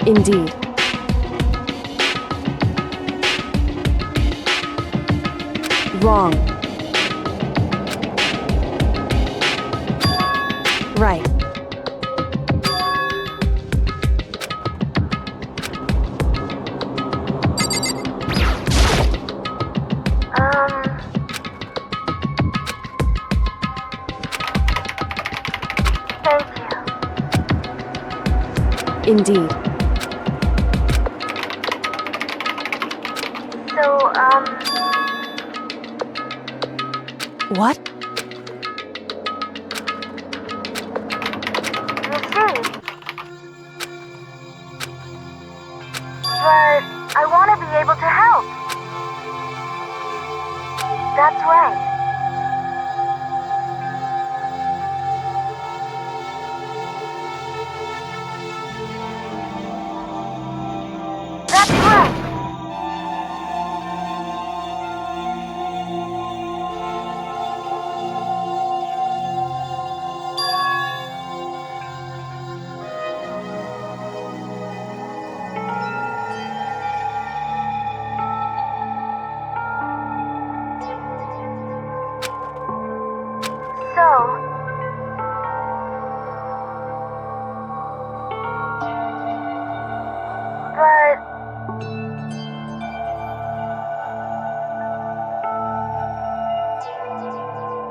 Indeed. Wrong. Right. Thank you. Indeed. So, What? you see. But I want to be able to help. That's right. That's right. So,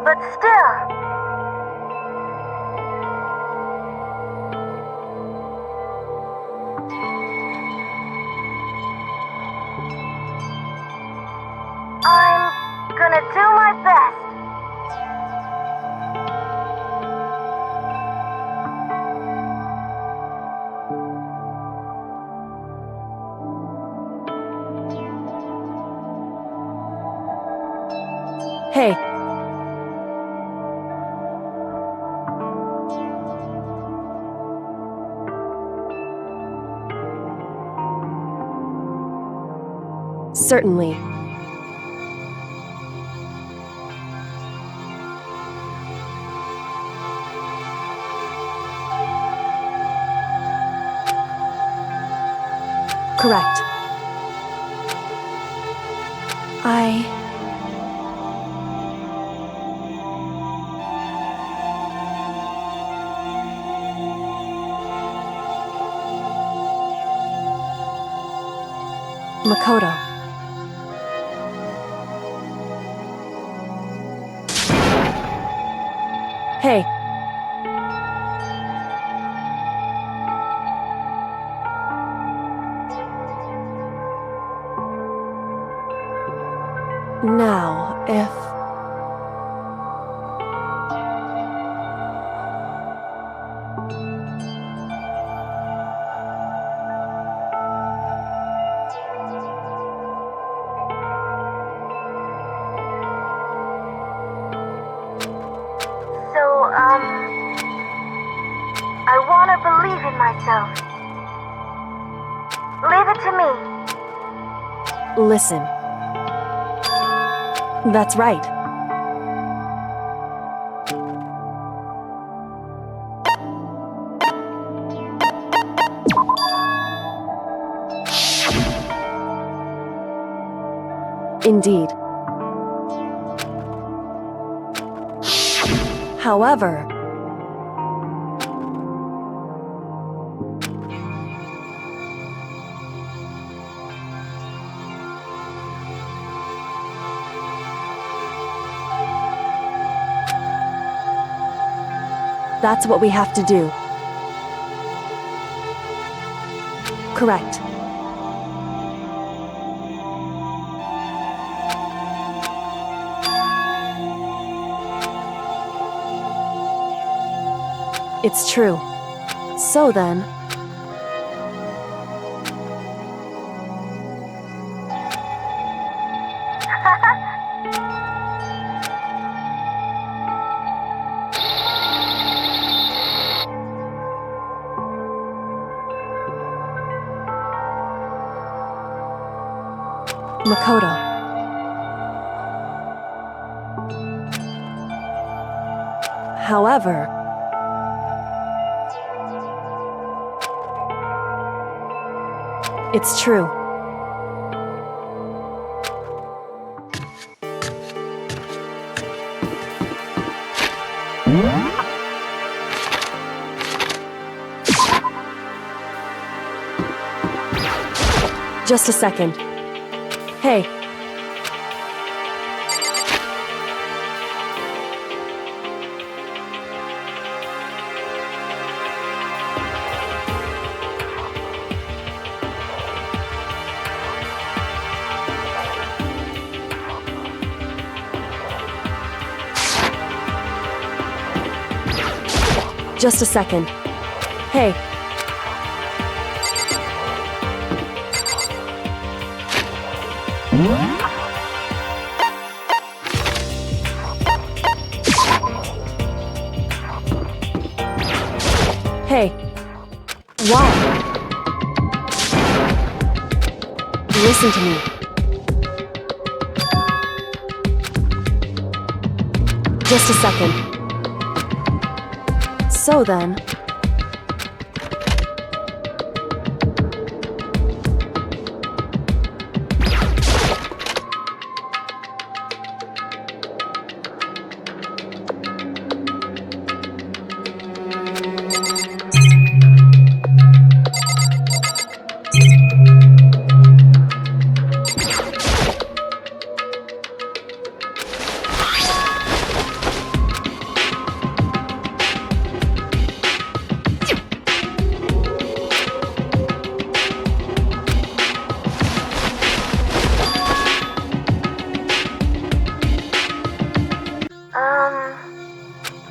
but still, I'm gonna do my best. Hey. Certainly. Correct. Makoto. Hey. Now, if... So, I want to believe in myself. Leave it to me. Listen. That's right. Indeed. However... That's what we have to do. Correct. It's true. So then... Makoto. However... It's true. Just a second. Hey. Just a second. Hey. Hey. Why? Listen to me. Just a second. So then...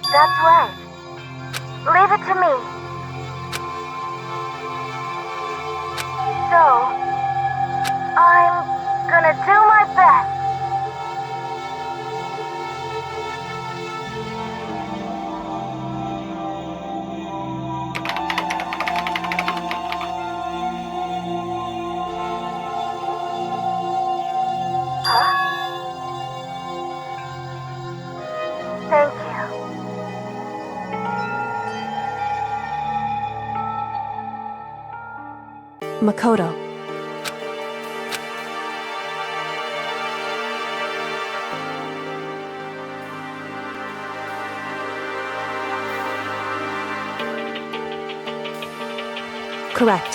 That's right. Leave it to me. So, I'm gonna do my best. Huh? Thank you. Makoto. Correct.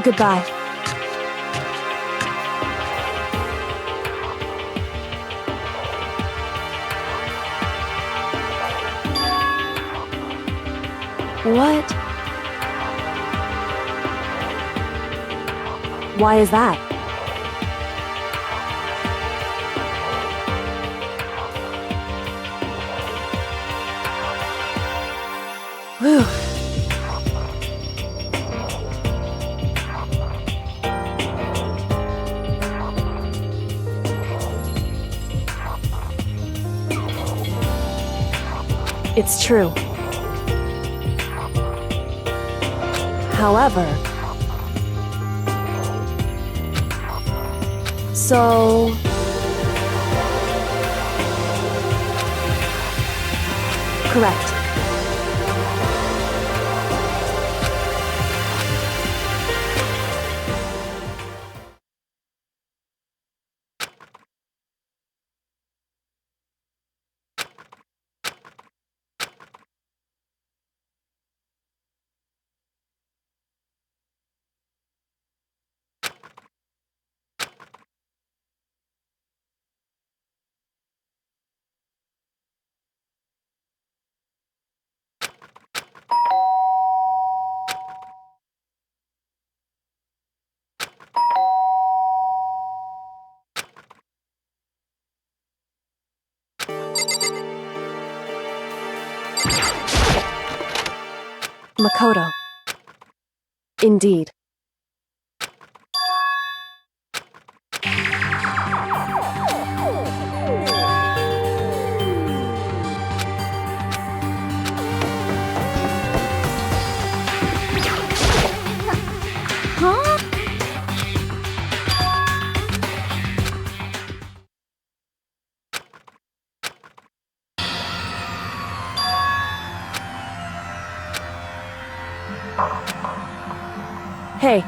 Goodbye. What? Why is that? Whew. It's true. However... So... Correct. Makoto. Indeed. Huh? Hey,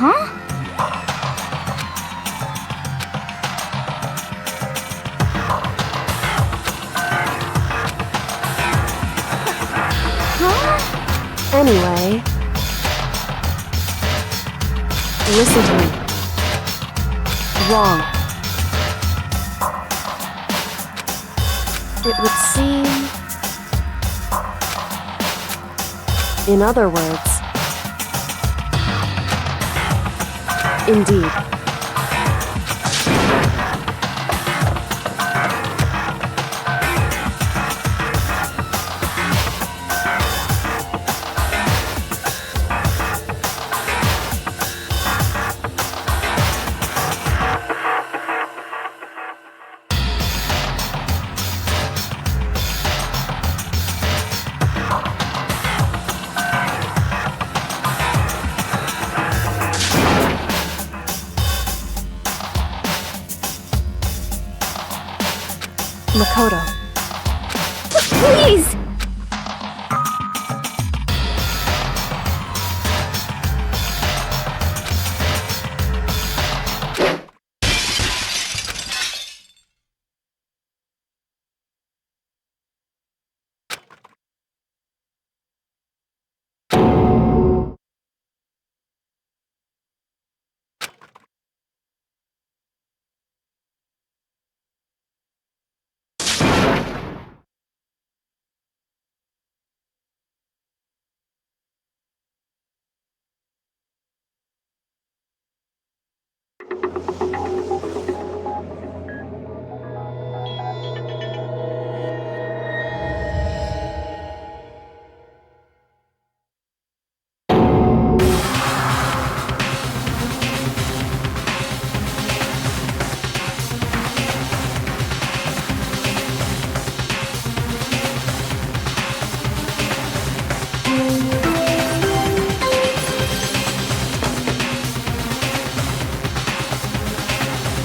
Huh? anyway. Listen to me. Wrong. It would seem... In other words... Indeed. Makoto. Please!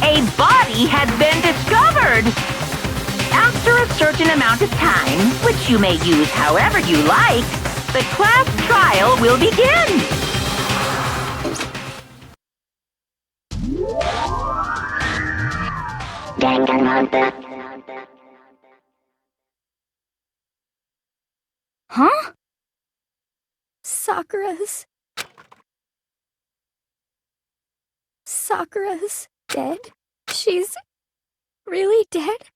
A body has been discovered! After a certain amount of time, which you may use however you like, the class trial will begin! Danganronpa. Huh? Sakura's dead? She's really dead?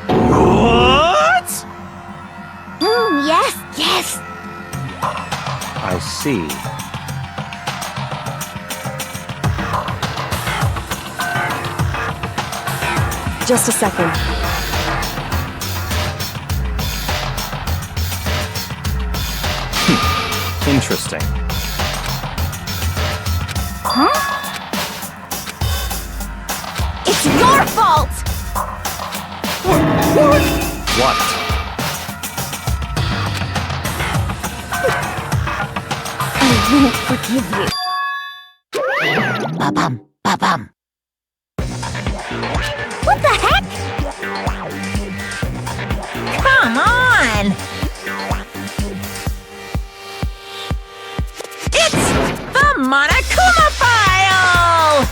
What? Yes! I see. Just a second. Interesting. Huh? It's your fault! What? I won't forgive you. Ba-bum, ba-bum. What the heck? Come on! It's the Monokuma file!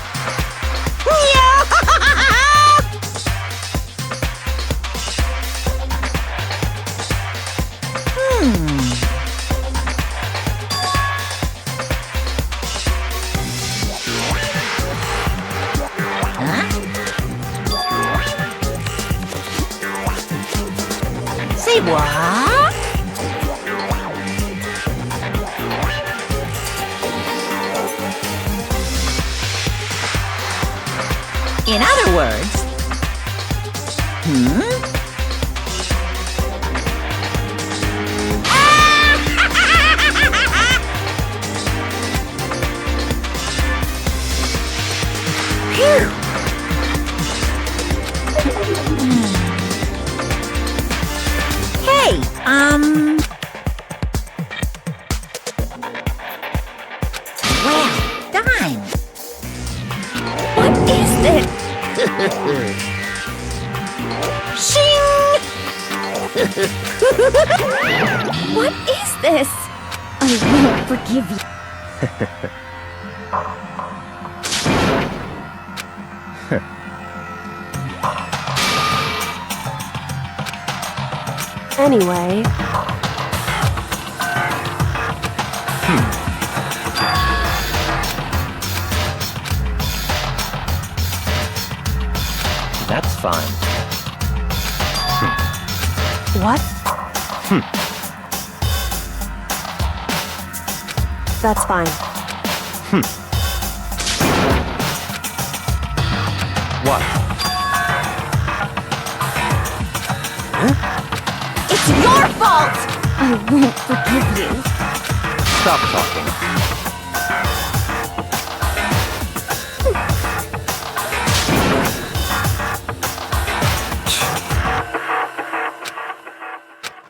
Say what? In other words... Hey, well done. What is this? Shing! What is this? I won't forgive you. Anyway, That's fine. what? That's fine. What? It's your fault! I won't forgive you. Stop talking.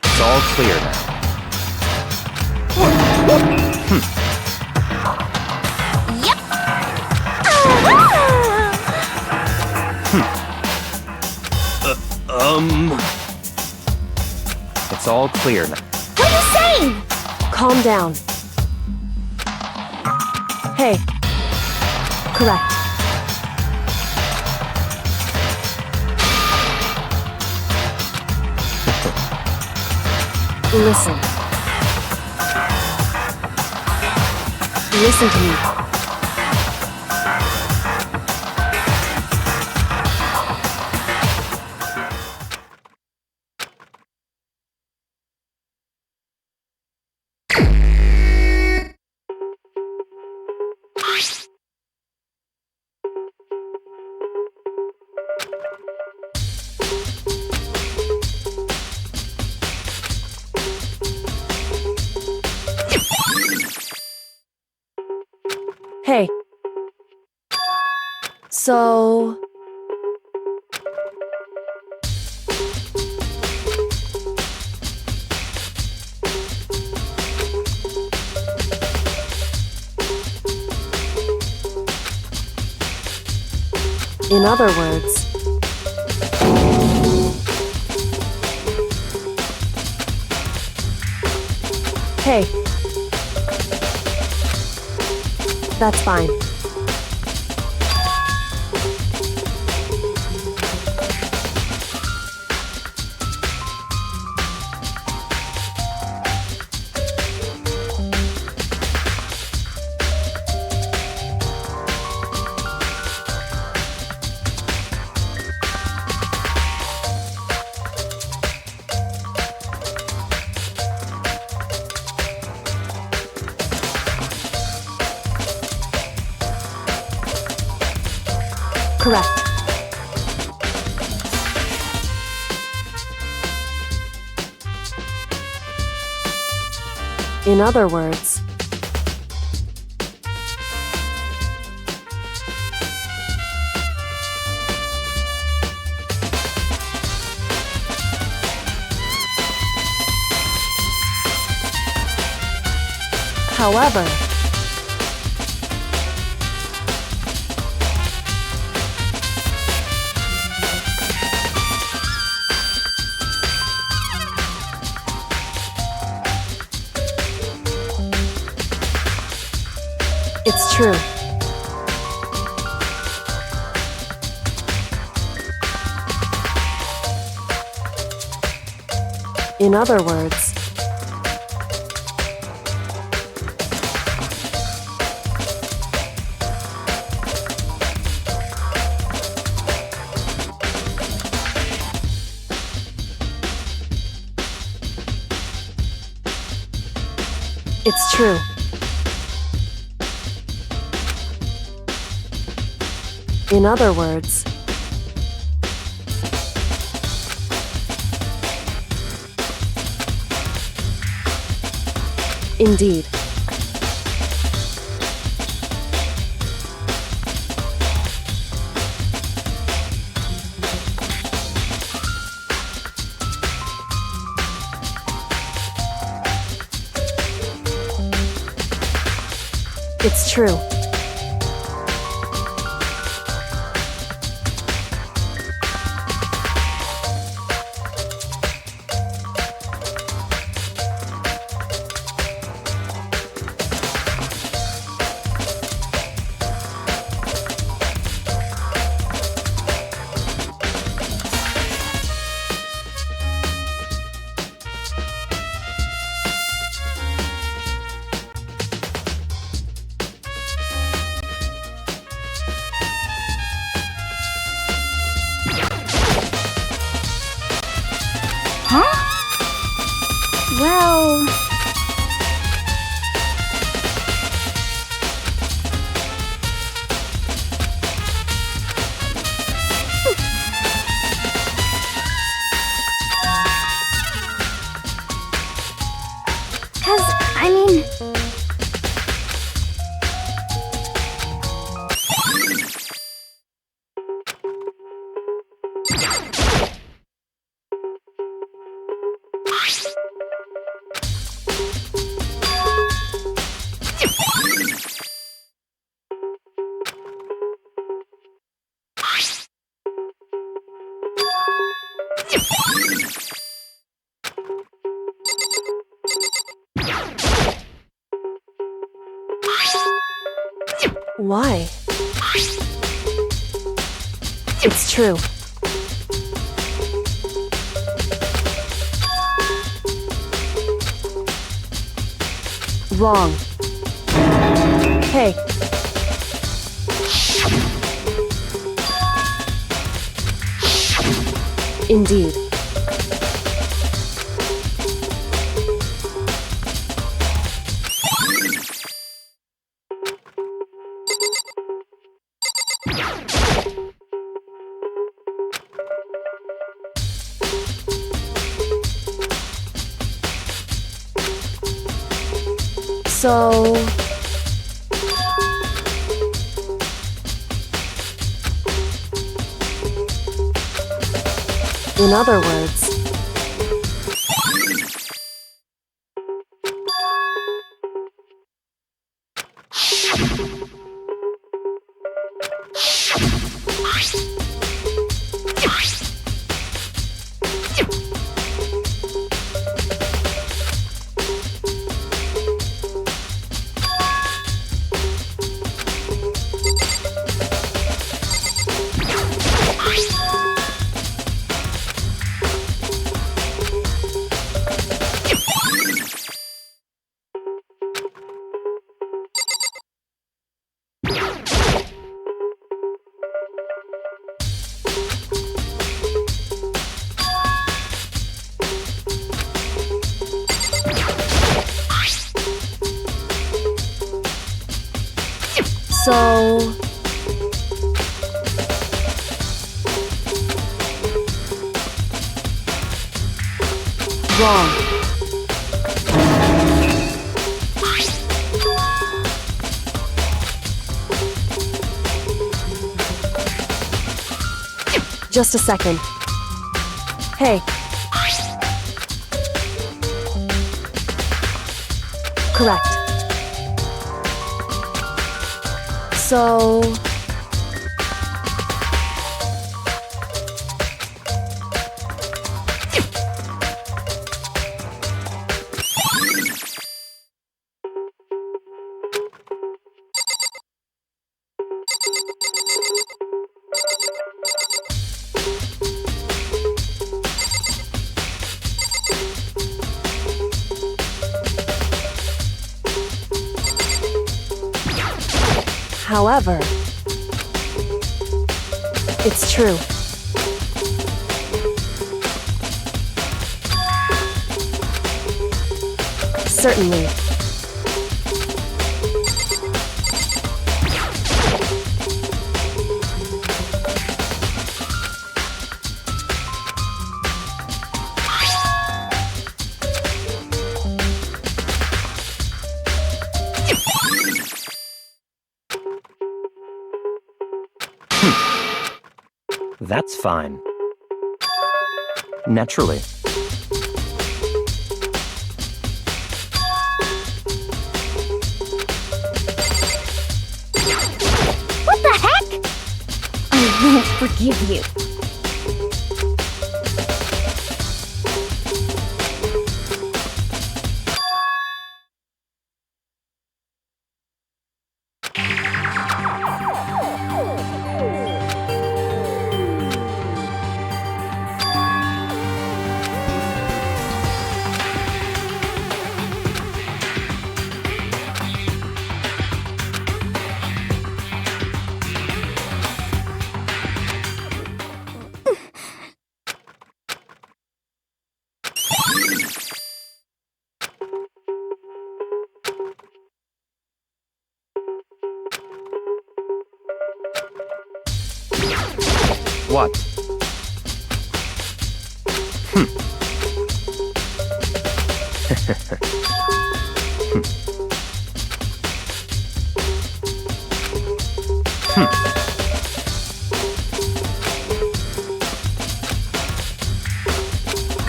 It's all clear now. Yep. It's all clear now. What are you saying? Calm down. Hey. Correct. Listen. Listen to me. Hey. So... In other words... Hey. That's fine. Correct. In other words... However... It's true. In other words... It's true. In other words, indeed. It's true. Huh? Well... I mean... Why? It's true. Wrong. Hey. Indeed. So... in other words... So... wrong. Just a second. Hey. Correct. So... However, it's true. Certainly. That's fine. Naturally. What the heck? I won't forgive you. What?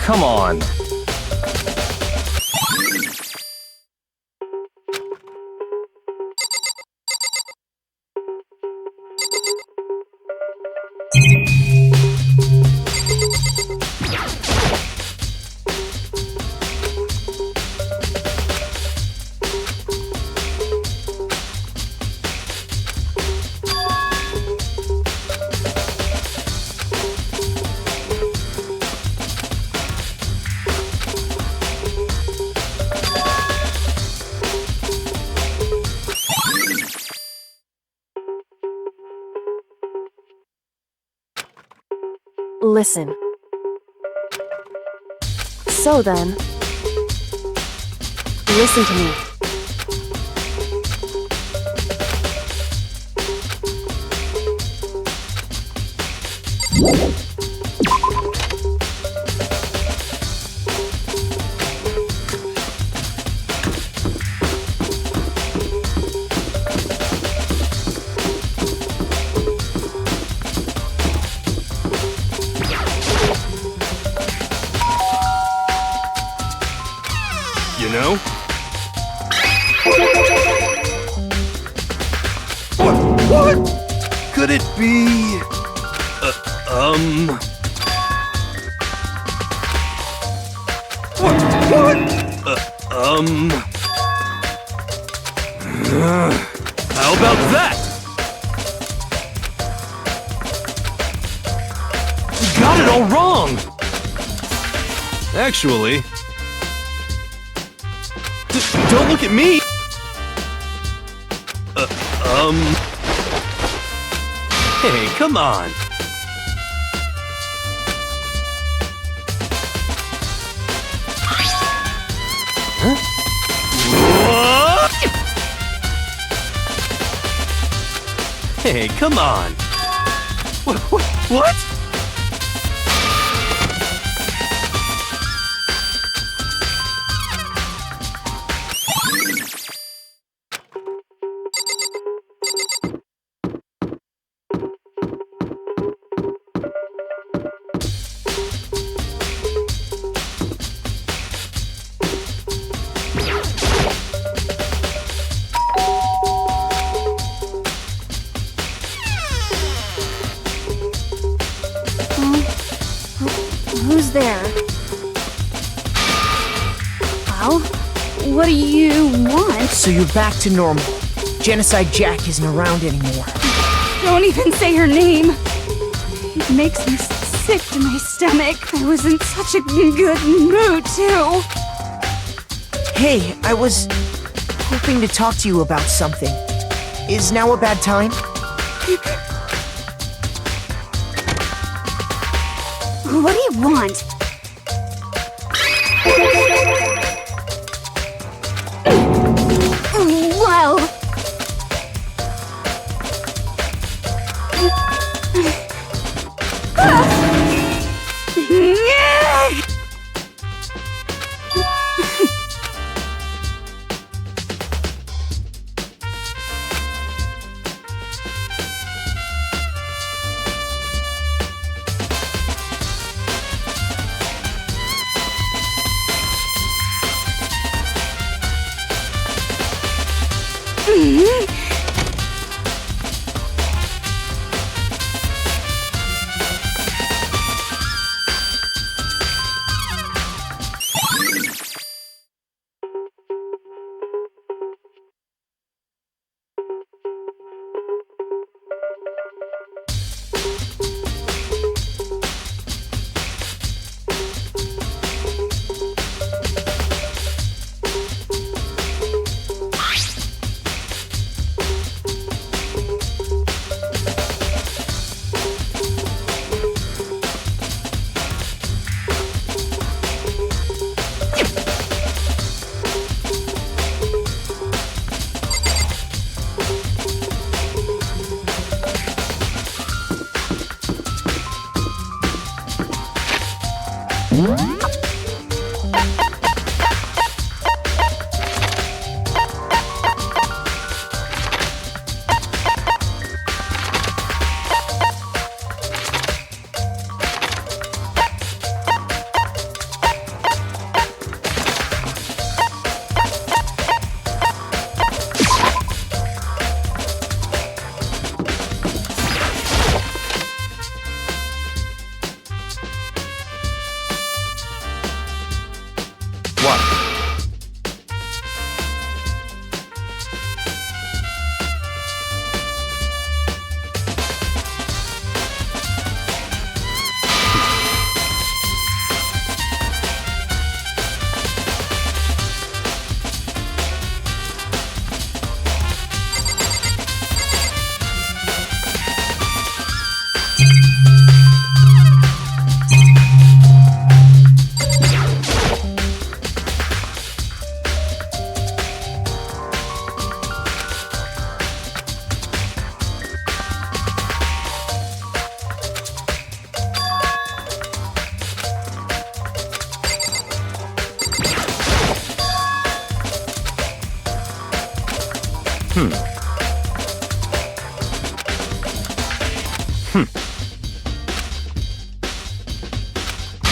Come on. Listen. So then, listen to me. You know? What? Could it be... What? How about that? You got it all wrong! Actually... Don't look at me! Hey, come on! Huh? What? Hey, come on! What? Who's there? Well, what do you want? So you're back to normal. Genocide Jack isn't around anymore. Don't even say her name. It makes me sick to my stomach. I was in such a good mood, too. Hey, I was hoping to talk to you about something. Is now a bad time? What do you want? Well... What?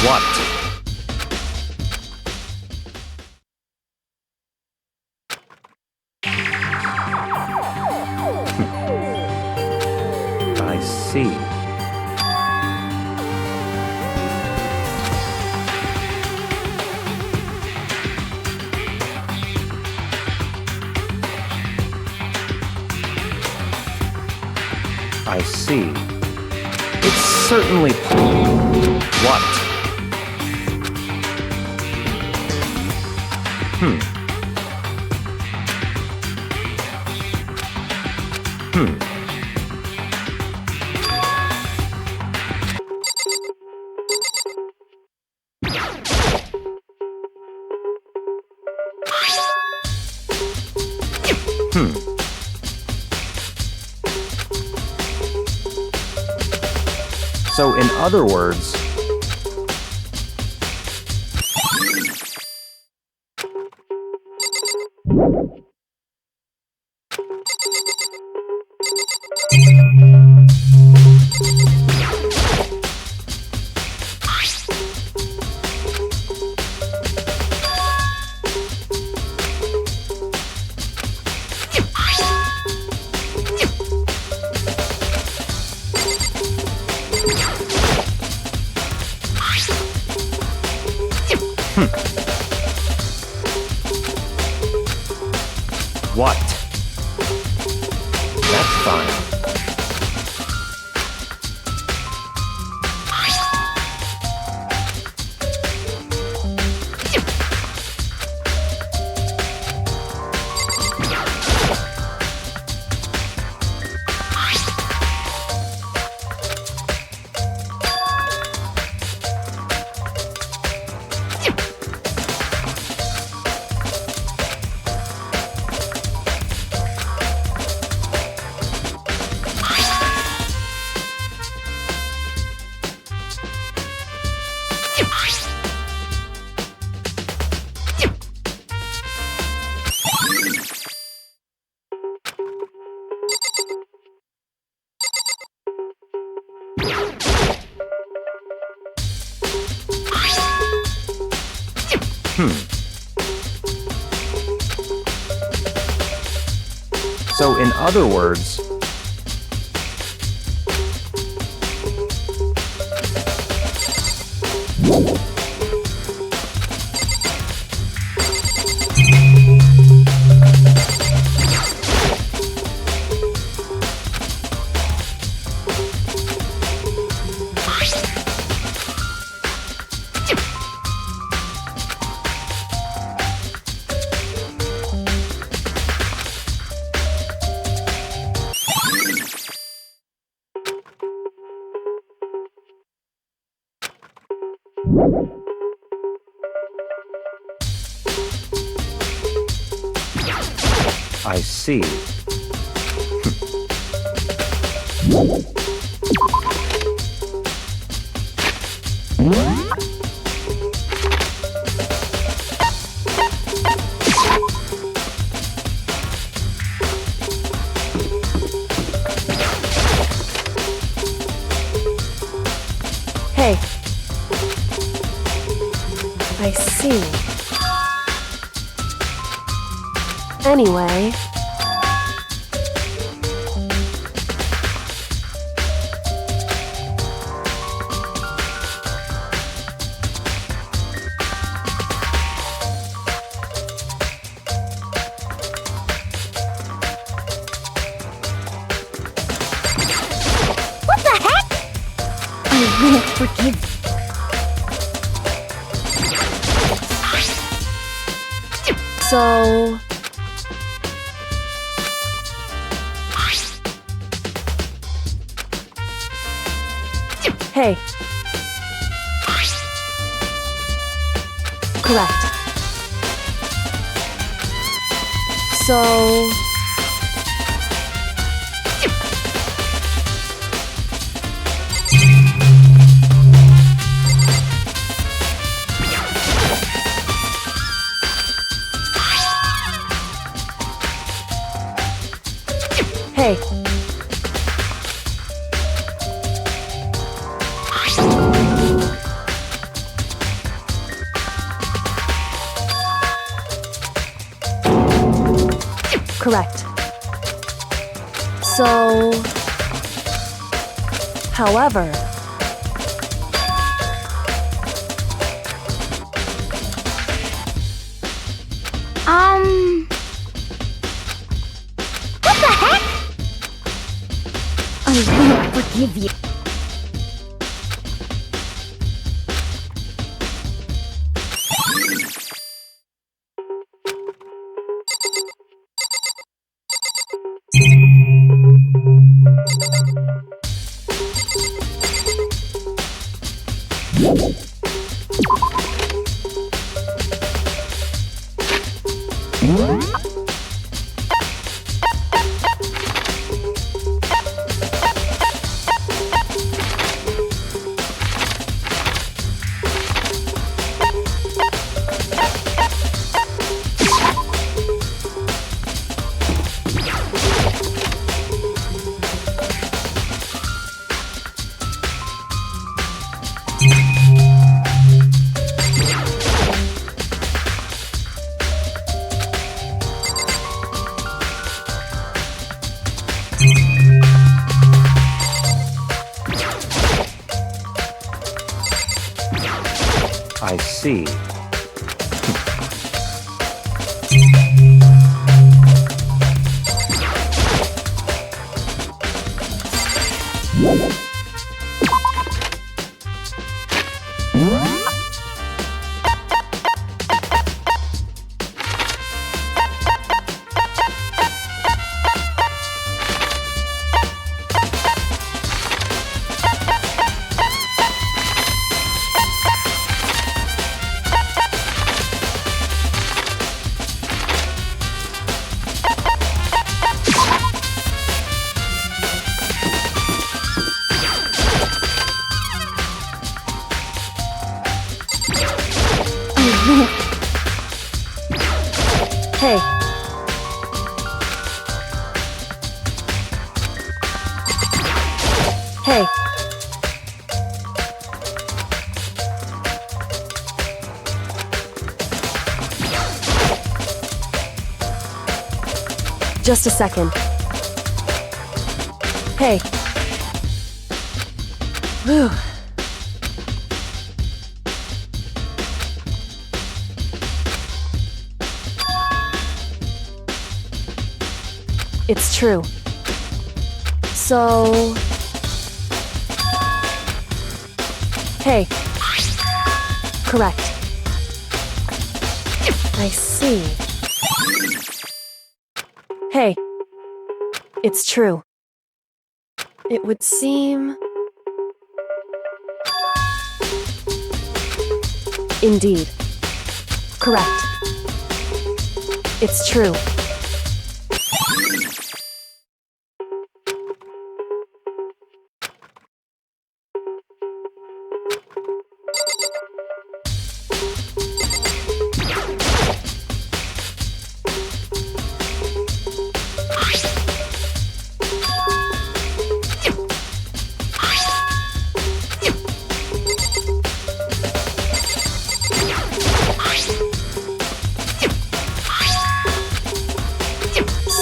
What? I see. I see. It's certainly... What? So, in other words... What? That's fine. So, in other words, I see. Hey. I see. Anyway. What the heck? I won't forgive. So... Hey. Correct. So... Hey. Correct. So... However... What the heck? I won't forgive you. I see. Hey. Hey. Just a second. Hey. Whew. It's true. So... Hey. Correct. I see. Hey. It's true. It would seem... Indeed. Correct. It's true.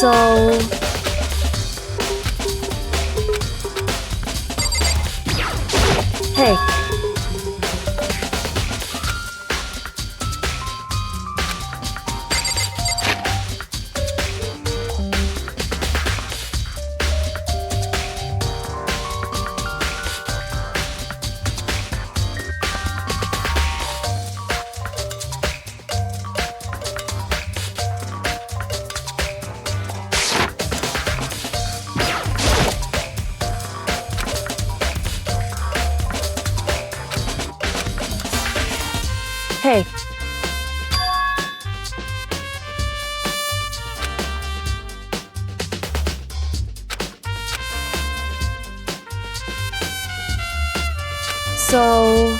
So... Hey. Hey. So...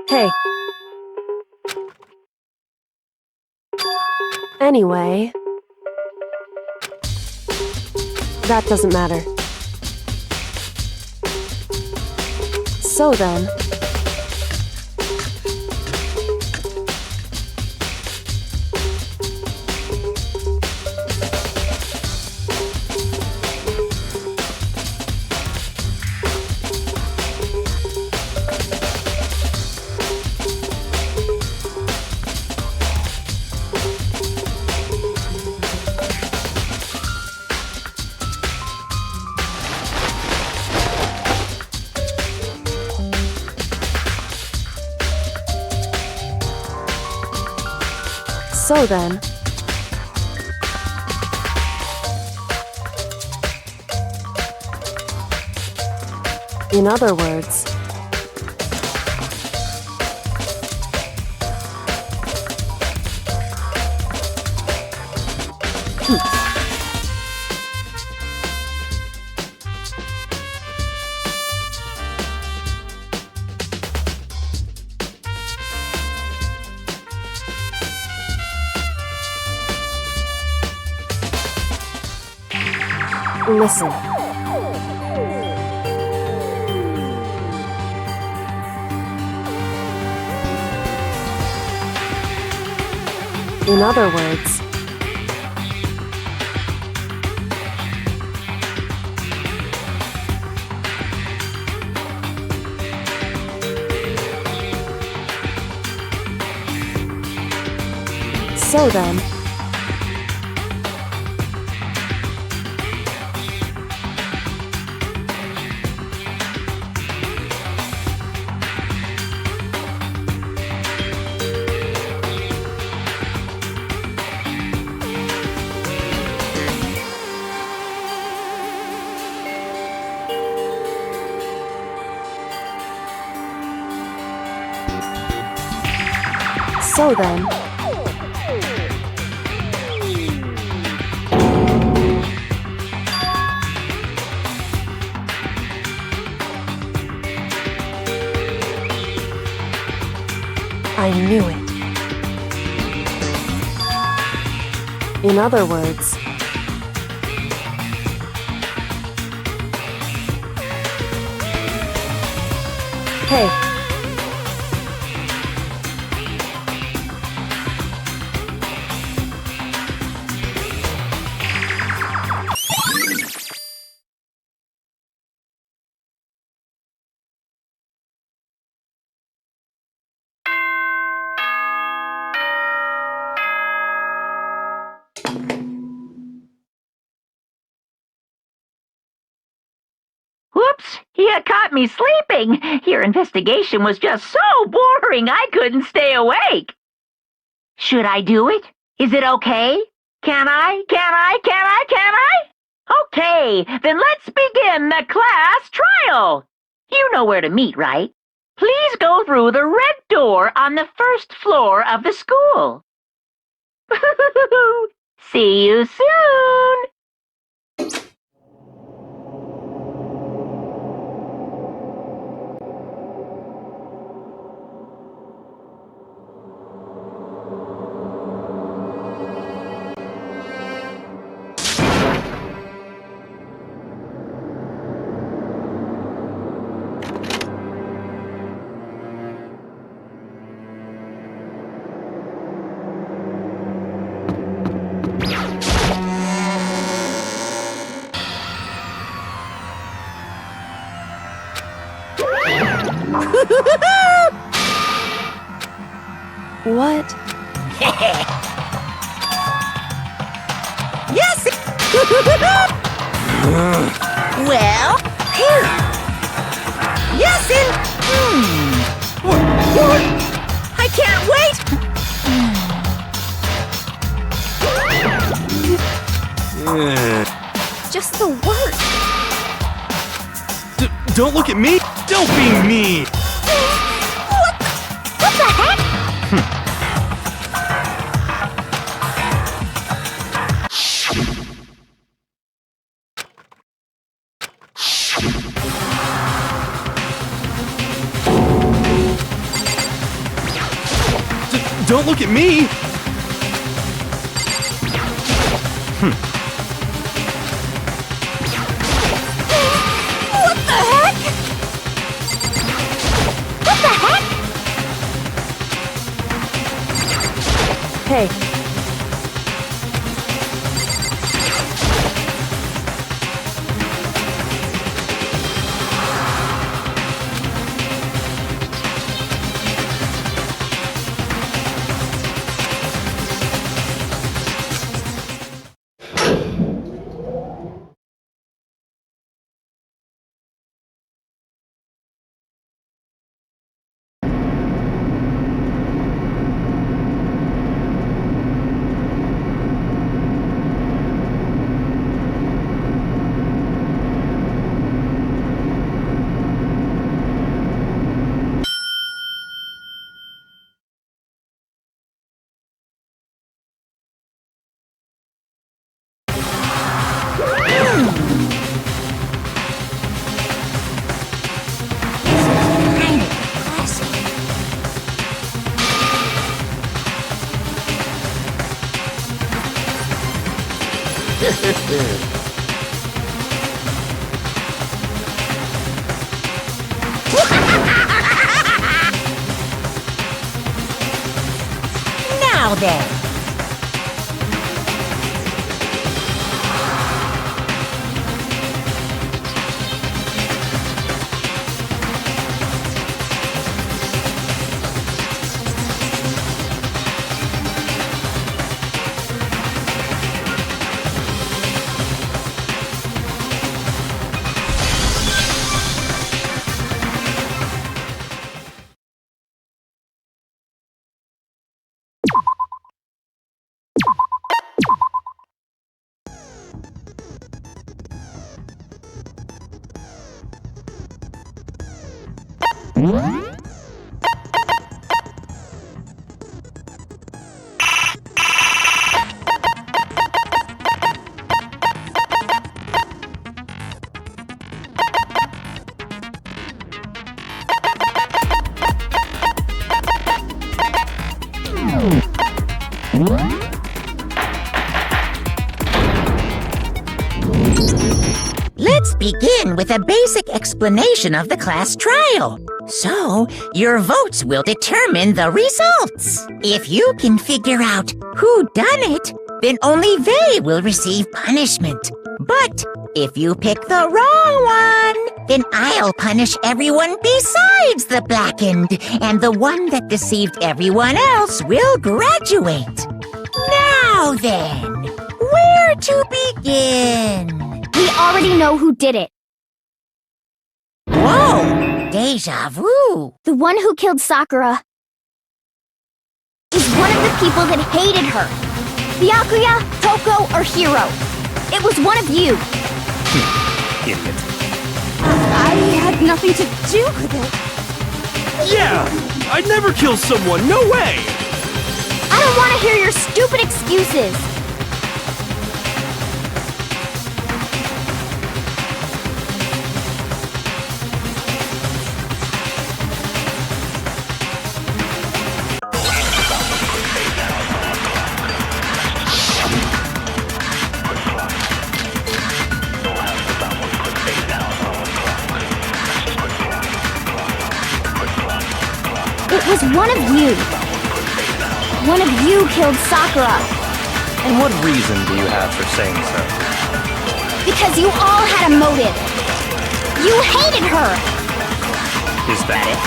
Hey. Anyway... That doesn't matter. So then... So then... In other words... Listen. In other words... So then... So then... I knew it. In other words... Hey, Whoops! You caught me sleeping. Your investigation was just so boring I couldn't stay awake. Should I do it? Is it okay? Can I? Okay, then let's begin the class trial. You know where to meet, right? Please go through the red door on the first floor of the school. See you soon. what? Yes! Well, here. Yes, I can't wait! Just the worst. Don't look at me! Don't be mean! What the heck? Don't look at me! What the heck? What the heck? Hey, Now then. Let's begin with a basic explanation of the class trial. So, your votes will determine the results. If you can figure out who done it, then only they will receive punishment. But if you pick the wrong one, then I'll punish everyone besides the blackened, and the one that deceived everyone else will graduate. Now then, where to begin? We already know who did it. Whoa! Deja vu! The one who killed Sakura is one of the people that hated her. Byakuya, Toko, or Hiro. It was one of you. Idiot. I had nothing to do with it. Yeah! I'd never kill someone, no way! I don't want to hear your stupid excuses. It was one of you. One of you killed Sakura. And what reason do you have for saying so? Because you all had a motive. You hated her. Is that it?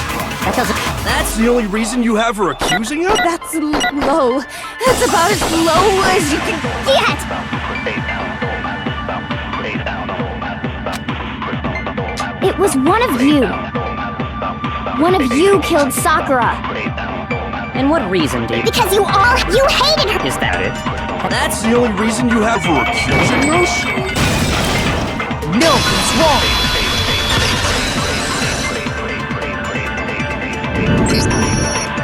That doesn't... That's the only reason you have her accusing us? That's low. That's about as low as you can Get! It was one of you. One of you killed Sakura. And what reason do you... Because you hated her. Is that it? That's the only reason you have her accusing us? No, it's wrong.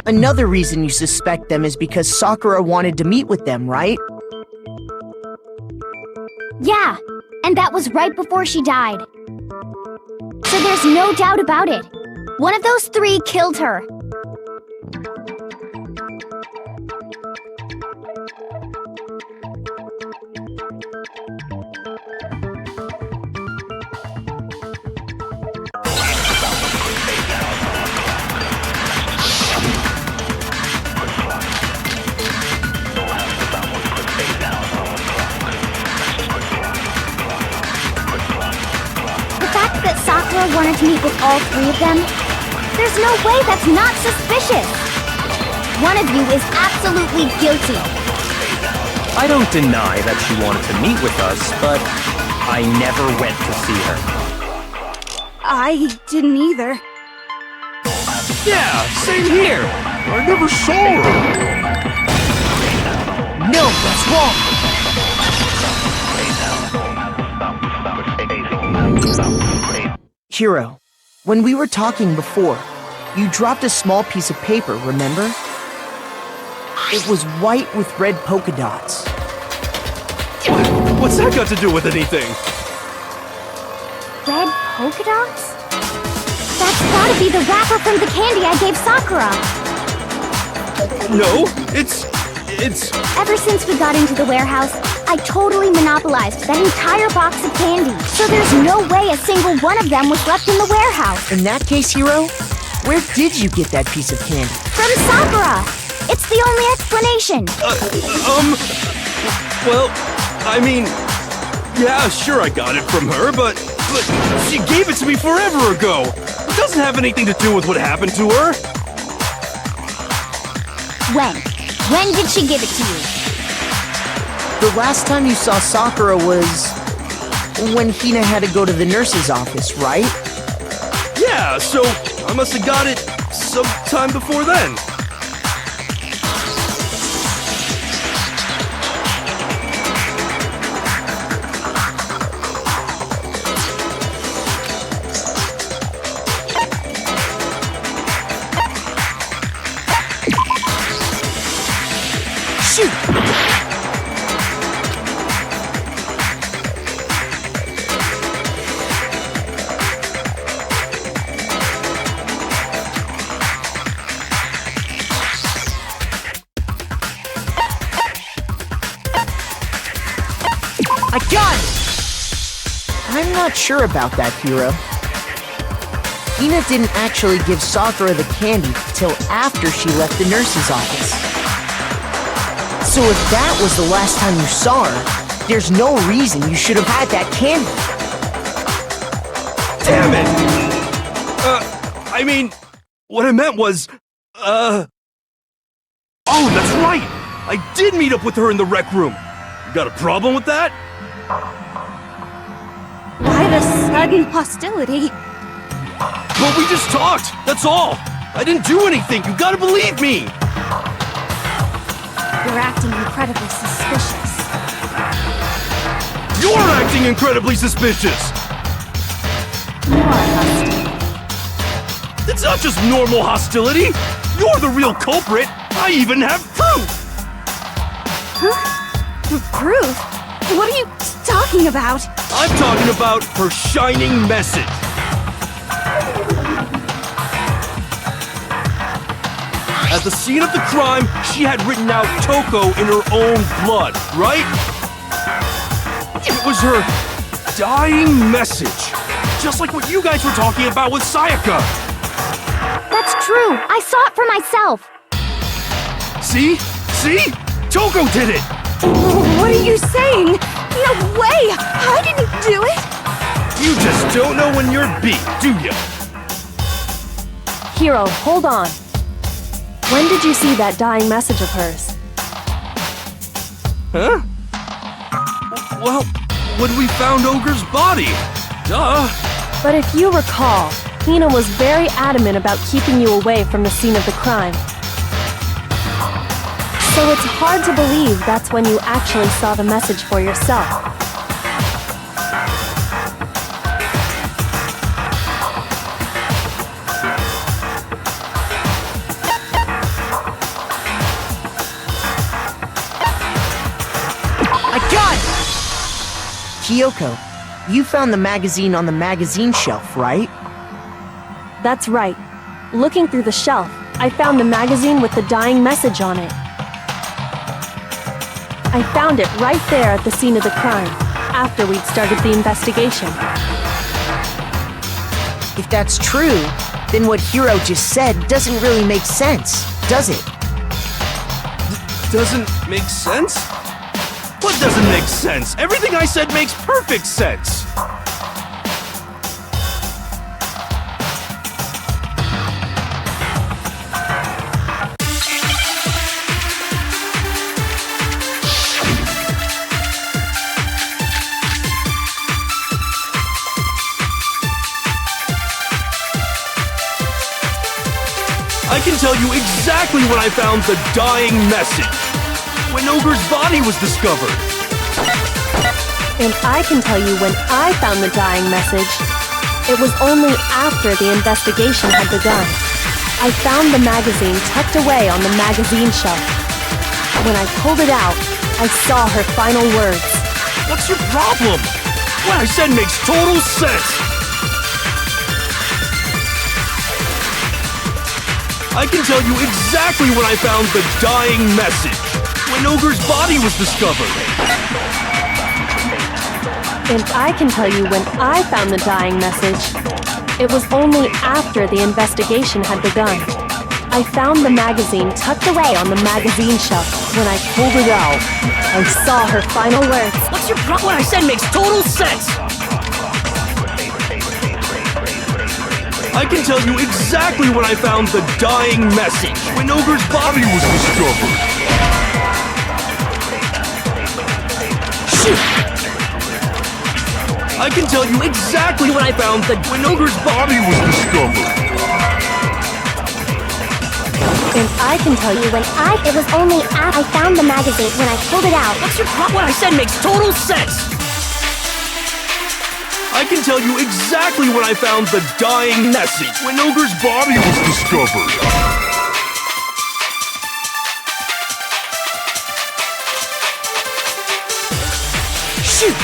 Another reason you suspect them is because Sakura wanted to meet with them, right? Yeah, and that was right before she died. So there's no doubt about it. One of those three killed her. The fact that Sakura wanted to meet with all three of them, there's no way that's not suspicious. One of you is absolutely guilty. I don't deny that she wanted to meet with us, but I never went to see her. I didn't either. Yeah, same here. I never saw her. No, that's wrong. Hiro, when we were talking before, you dropped a small piece of paper, remember? It was white with red polka dots. What's that got to do with anything? Red polka dots? That's gotta be the wrapper from the candy I gave Sakura. No, it's... Ever since we got into the warehouse, I totally monopolized that entire box of candy. So there's no way a single one of them was left in the warehouse. In that case, Hiro, where did you get that piece of candy? From Sakura! It's the only explanation. Well, I mean... Yeah, sure I got it from her, but she gave it to me forever ago! It doesn't have anything to do with what happened to her! When? When did she give it to you? The last time you saw Sakura was when Hina had to go to the nurse's office, right? Yeah, so I must have got it sometime before then. Shoot! I got it! I'm not sure about that, Hiro. Hina didn't actually give Sakura the candy till after she left the nurse's office. So if that was the last time you saw her, there's no reason you should have had that candy. Damn it! I mean, what I meant was, Oh, that's right! I did meet up with her in the rec room. You got a problem with that? Why the sudden hostility? Well, we just talked, that's all! I didn't do anything, you gotta believe me! You're acting incredibly suspicious. You're acting incredibly suspicious! You are hostile. It's not just normal hostility! You're the real culprit! I even have proof! Proof? What are you talking about? I'm talking about her shining message! At the scene of the crime, she had written out Toko in her own blood, right? It was her dying message. Just like what you guys were talking about with Sayaka. That's true. I saw it for myself. See? See? Toko did it! What are you saying? No way! How did you do it? You just don't know when you're beat, do you? Hiro, hold on. When did you see that dying message of hers? Huh? Well, when we found Ogre's body. Duh. But if you recall, Hina was very adamant about keeping you away from the scene of the crime. So it's hard to believe that's when you actually saw the message for yourself. I got it! Kyoko, you found the magazine on the magazine shelf, right? That's right. Looking through the shelf, I found the magazine with the dying message on it. I found it right there at the scene of the crime, after we'd started the investigation. If that's true, then what Hiro just said doesn't really make sense, does it? Doesn't make sense? What doesn't make sense? Everything I said makes perfect sense! I can tell you exactly when I found the dying message. When Ogre's body was discovered. And I can tell you when I found the dying message. It was only after the investigation had begun. I found the magazine tucked away on the magazine shelf. When I pulled it out, I saw her final words. What's your problem? What I said makes total sense. I can tell you exactly when I found the dying message. When Ogre's body was discovered. And I can tell you when I found the dying message. It was only after the investigation had begun. I found the magazine tucked away on the magazine shelf. When I pulled it out, I saw her final words. What's your problem? What I said makes total sense. I can tell you exactly when I found the dying message. When Ogre's body was discovered. Shoot! I can tell you exactly when I found the when Ogre's body was discovered. And I can tell you when it was only after I found the magazine when I pulled it out. What's your problem? What I said makes total sense. I can tell you exactly when I found the dying message. When Ogre's body was discovered. Shoot!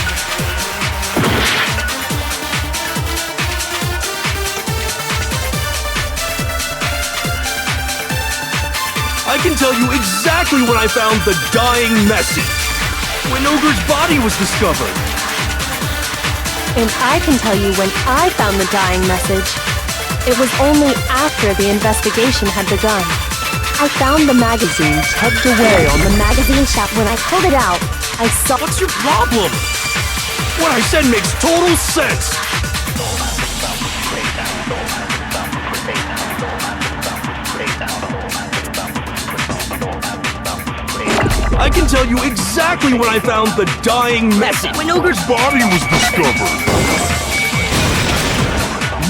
I can tell you exactly when I found the dying message. When Ogre's body was discovered. And I can tell you when I found the dying message. It was only after the investigation had begun. I found the magazine tucked away on the magazine shelf. When I pulled it out, I saw— What's your problem? What I said makes total sense! I can tell you exactly when I found the dying message. When Ogre's body was discovered.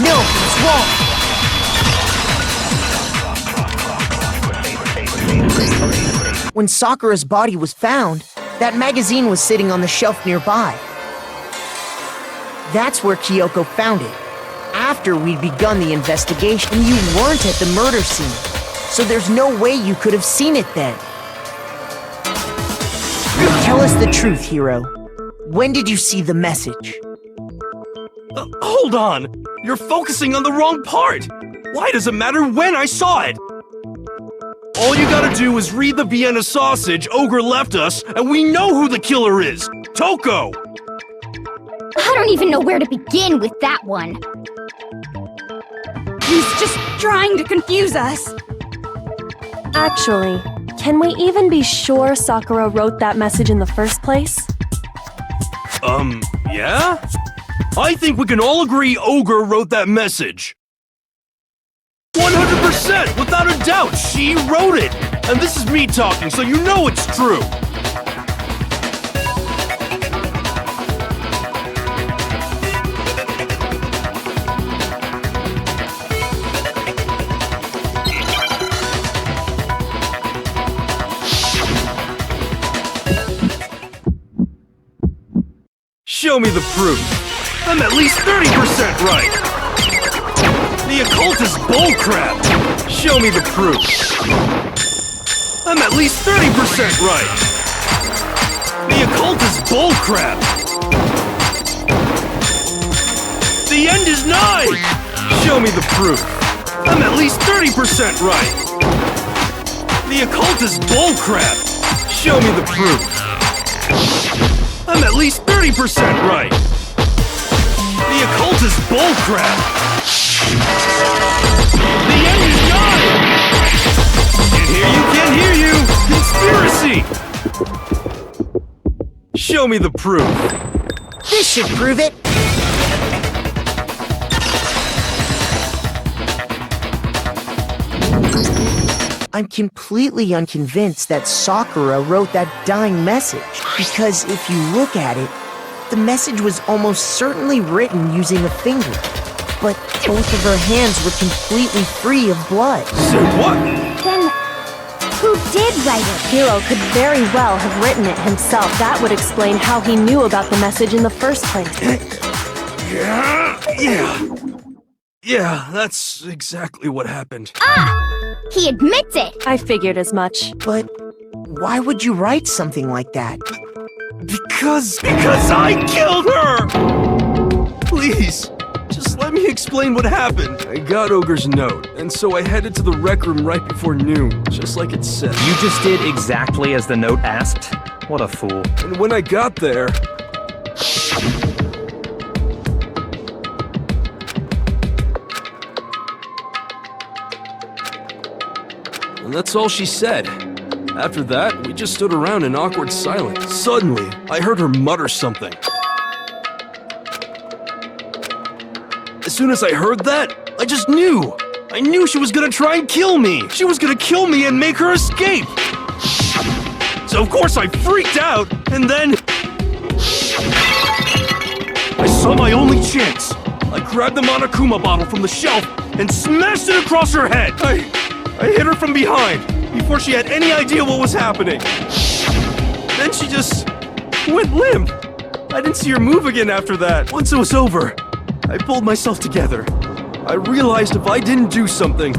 No, it's wrong. When Sakura's body was found, that magazine was sitting on the shelf nearby. That's where Kyoko found it, after we'd begun the investigation. And you weren't at the murder scene, so there's no way you could have seen it then. Tell us the truth, Hiro. When did you see the message? Hold on! You're focusing on the wrong part! Why does it matter when I saw it? All you gotta do is read the Vienna sausage Ogre left us, and we know who the killer is! Toko! I don't even know where to begin with that one. He's just trying to confuse us. Actually, can we even be sure Sakura wrote that message in the first place? Yeah? I think we can all agree Ogre wrote that message. 100%! Without a doubt, she wrote it! And this is me talking, so you know it's true! Show me the proof. I'm at least 30% right. The occult is bullcrap. Show me the proof. I'm at least 30% right. The occult is bullcrap. The end is nigh. Show me the proof. I'm at least 30% right. The occult is bullcrap. Show me the proof. I'm at least 30% right. The occult is bullcrap. The end is nigh. Can't hear you. Conspiracy. Show me the proof. This should prove it. I'm completely unconvinced that Sakura wrote that dying message, because if you look at it, the message was almost certainly written using a finger, but both of her hands were completely free of blood. Say what? Then, who did write it? Hiro could very well have written it himself. That would explain how he knew about the message in the first place. Yeah, that's exactly what happened. He admits it! I figured as much. But why would you write something like that? Because I killed her! Please, just let me explain what happened. I got Ogre's note, and so I headed to the rec room right before noon, just like it said. You just did exactly as the note asked? What a fool. And when I got there... And that's all she said. After that, we just stood around in awkward silence. Suddenly, I heard her mutter something. As soon as I heard that, I just knew. I knew she was gonna try and kill me. She was gonna kill me and make her escape. So of course I freaked out, and then... I saw my only chance. I grabbed the Monokuma bottle from the shelf and smashed it across her head. I hit her from behind, before she had any idea what was happening. Then she just went limp. I didn't see her move again after that. Once it was over, I pulled myself together. I realized if I didn't do something,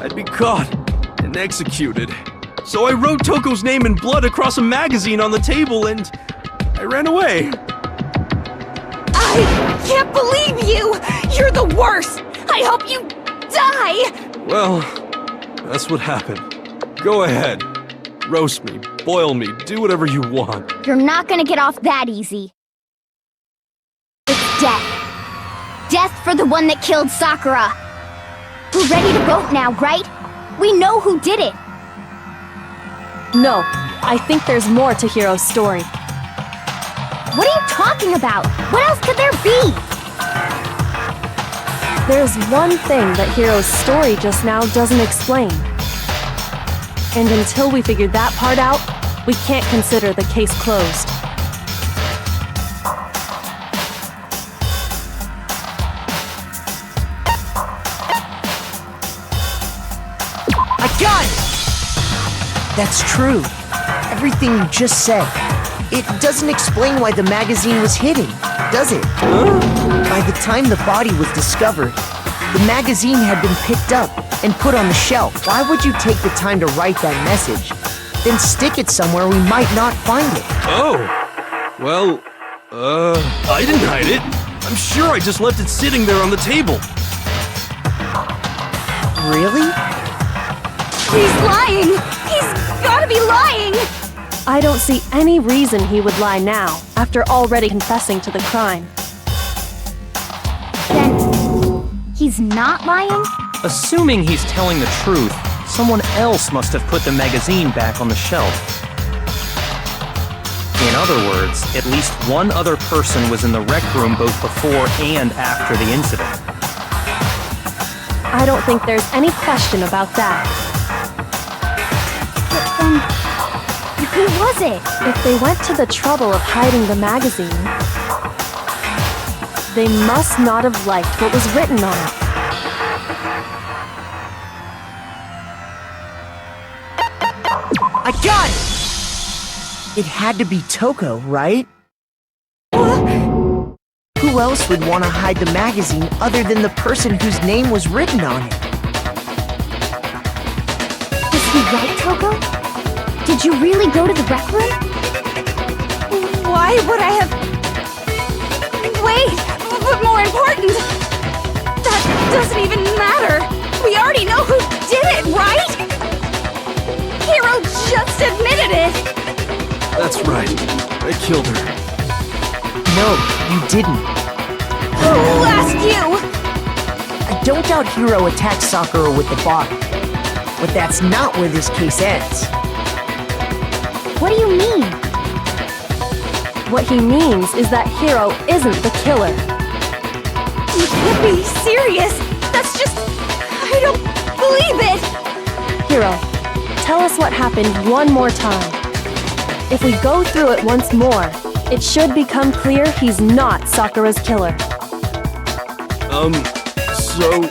I'd be caught and executed. So I wrote Toko's name in blood across a magazine on the table and I ran away. I can't believe you! You're the worst! I hope you die! Well, that's what happened. Go ahead. Roast me, boil me, do whatever you want. You're not gonna get off that easy. It's death. Death for the one that killed Sakura. We're ready to vote now, right? We know who did it. No, I think there's more to Hiro's story. What are you talking about? What else could there be? There's one thing that Hiro's story just now doesn't explain. And until we figure that part out, we can't consider the case closed. I got it! That's true. Everything you just said. It doesn't explain why the magazine was hidden, does it? By the time the body was discovered, the magazine had been picked up and put on the shelf. Why would you take the time to write that message, then stick it somewhere we might not find it? Oh, well, I didn't hide it. I'm sure I just left it sitting there on the table. Really? He's lying! He's gotta be lying! I don't see any reason he would lie now, after already confessing to the crime. Then, he's not lying? Assuming he's telling the truth, someone else must have put the magazine back on the shelf. In other words, at least one other person was in the rec room both before and after the incident. I don't think there's any question about that. But then, who was it? If they went to the trouble of hiding the magazine, they must not have liked what was written on it. I got it! It had to be Toko, right? Who else would want to hide the magazine other than the person whose name was written on it? Is he right, Toko? Did you really go to the rec room? Why would I have... Wait! But more important... That doesn't even matter! We already know who did it, right? Hiro just admitted it! That's right. I killed her. No, you didn't. Who asked you? I don't doubt Hiro attacked Sakura with the bottle. But that's not where this case ends. What do you mean? What he means is that Hiro isn't the killer. You can't be serious! That's just... I don't believe it! Hiro, tell us what happened one more time. If we go through it once more, it should become clear he's not Sakura's killer. So,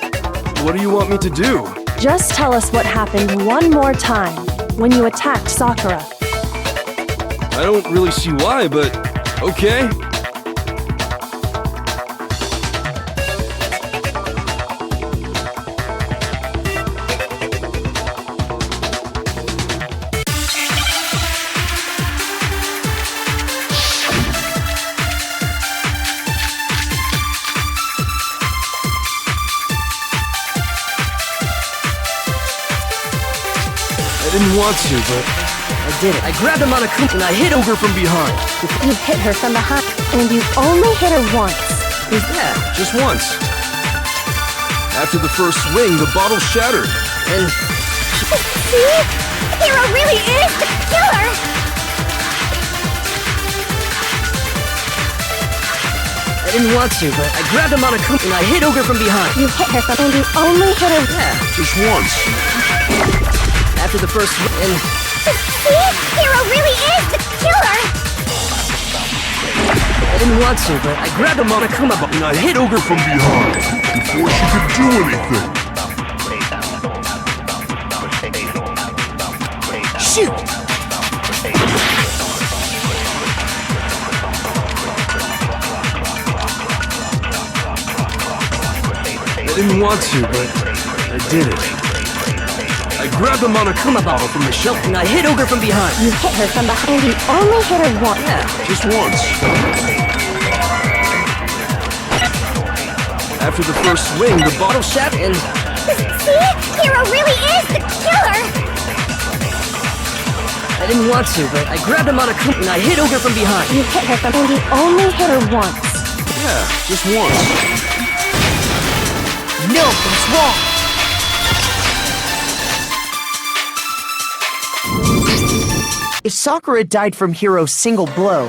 what do you want me to do? Just tell us what happened one more time when you attacked Sakura. I don't really see why, but okay. I didn't want to, but I did it. I grabbed him on a coop and I hit Ogre from behind. You hit her from behind, and you only hit her once. Yeah, just once. After the first swing, the bottle shattered. And See? Hiro really is the killer! I didn't want to, but I grabbed him on a coop and I hit Ogre from behind. You hit her from, and you only hit her. Yeah, just once. After the first swing, and See? Hiro really is the killer! I didn't want to, but I grabbed him on a kuma and I hit Ogre from behind before she could do anything. Shoot! I didn't want to, but I did it. I grabbed him on a kuma bottle from the shelf and I hit Ogre from behind. You hit her from behind, and you only hit her once. Yeah, just once. After the first swing, the bottle shattered and See? Hiro really is the killer! I didn't want to, but I grabbed him on a kuma and I hit Ogre from behind. You hit her from, and you only hit her once. Yeah, just once. No, that's wrong. If Sakura died from Hiro's single blow,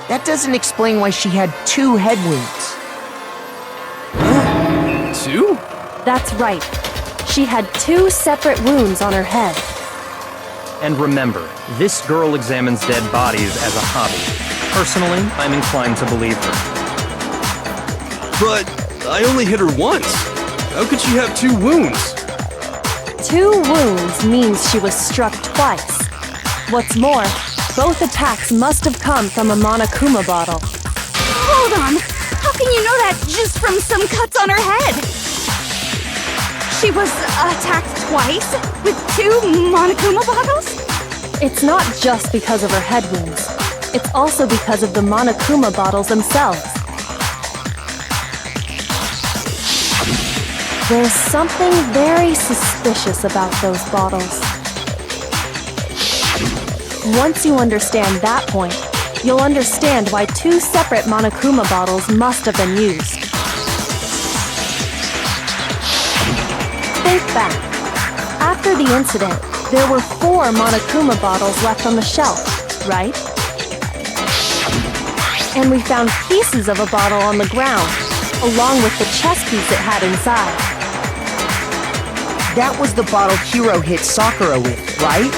that doesn't explain why she had 2 head wounds. 2? That's right. She had 2 separate wounds on her head. And remember, this girl examines dead bodies as a hobby. Personally, I'm inclined to believe her. But I only hit her once. How could she have 2 wounds? 2 wounds means she was struck twice. What's more, both attacks must have come from a Monokuma bottle. Hold on! How can you know that just from some cuts on her head? She was attacked twice with 2 Monokuma bottles? It's not just because of her head wounds. It's also because of the Monokuma bottles themselves. There's something very suspicious about those bottles. Once you understand that point, you'll understand why 2 separate Monokuma bottles must have been used. Think back. After the incident, there were 4 Monokuma bottles left on the shelf, right? And we found pieces of a bottle on the ground, along with the chess piece it had inside. That was the bottle Hiro hit Sakura with, right?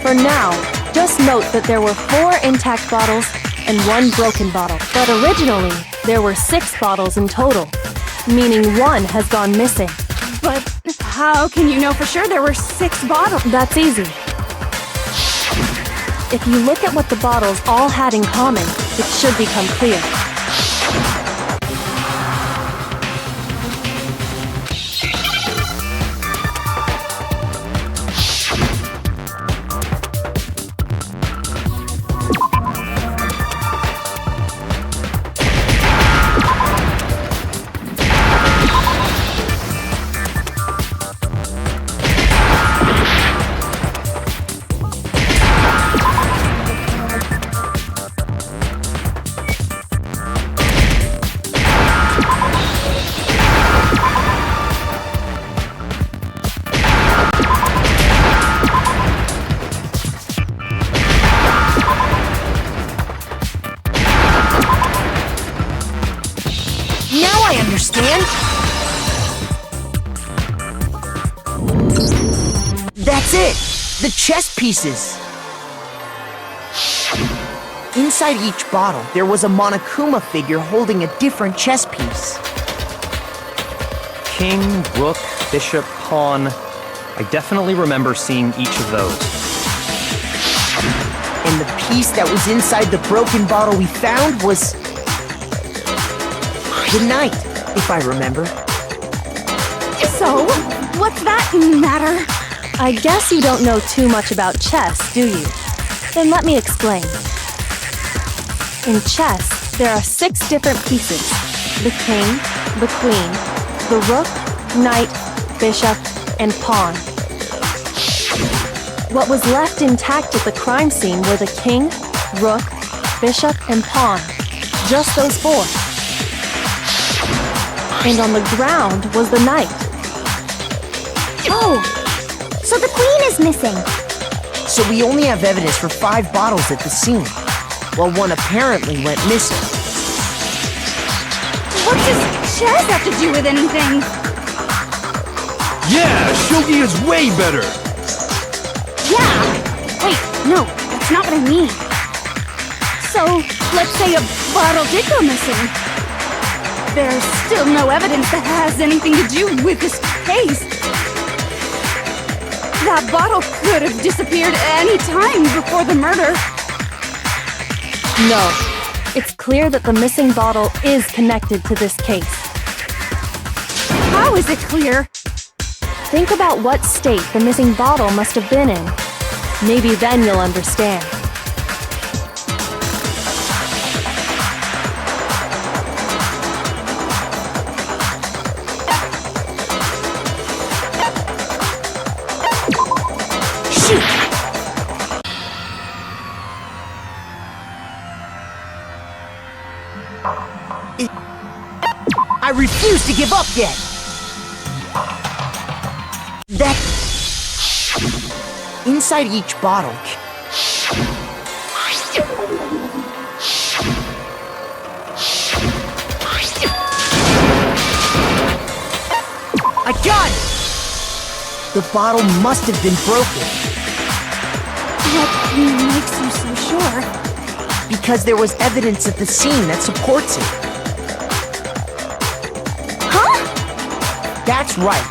For now, just note that there were 4 intact bottles and 1 broken bottle. But originally, there were 6 bottles in total, meaning 1 has gone missing. But how can you know for sure there were 6 bottles? That's easy. If you look at what the bottles all had in common, it should become clear. Understand? That's it! The chess pieces! Inside each bottle, there was a Monokuma figure holding a different chess piece. King, rook, bishop, pawn. I definitely remember seeing each of those. And the piece that was inside the broken bottle we found was the knight, if I remember. So, what's that matter? I guess you don't know too much about chess, do you? Then let me explain. In chess, there are 6 different pieces. The king, the queen, the rook, knight, bishop, and pawn. What was left intact at the crime scene were the king, rook, bishop, and pawn. Just those 4. And on the ground was the knight. Oh, so the queen is missing. So we only have evidence for 5 bottles at the scene, while 1 apparently went missing. What does chess have to do with anything? Yeah, shogi is way better. Yeah! Wait, no, that's not what I mean. So, let's say a bottle did go missing. There's still no evidence that has anything to do with this case. That bottle could have disappeared any time before the murder. No, it's clear that the missing bottle is connected to this case. How is it clear? Think about what state the missing bottle must have been in. Maybe then you'll understand. I refuse to give up yet! inside each bottle... I got it! The bottle must have been broken. What makes you so sure? Because there was evidence at the scene that supports it. Huh? That's right.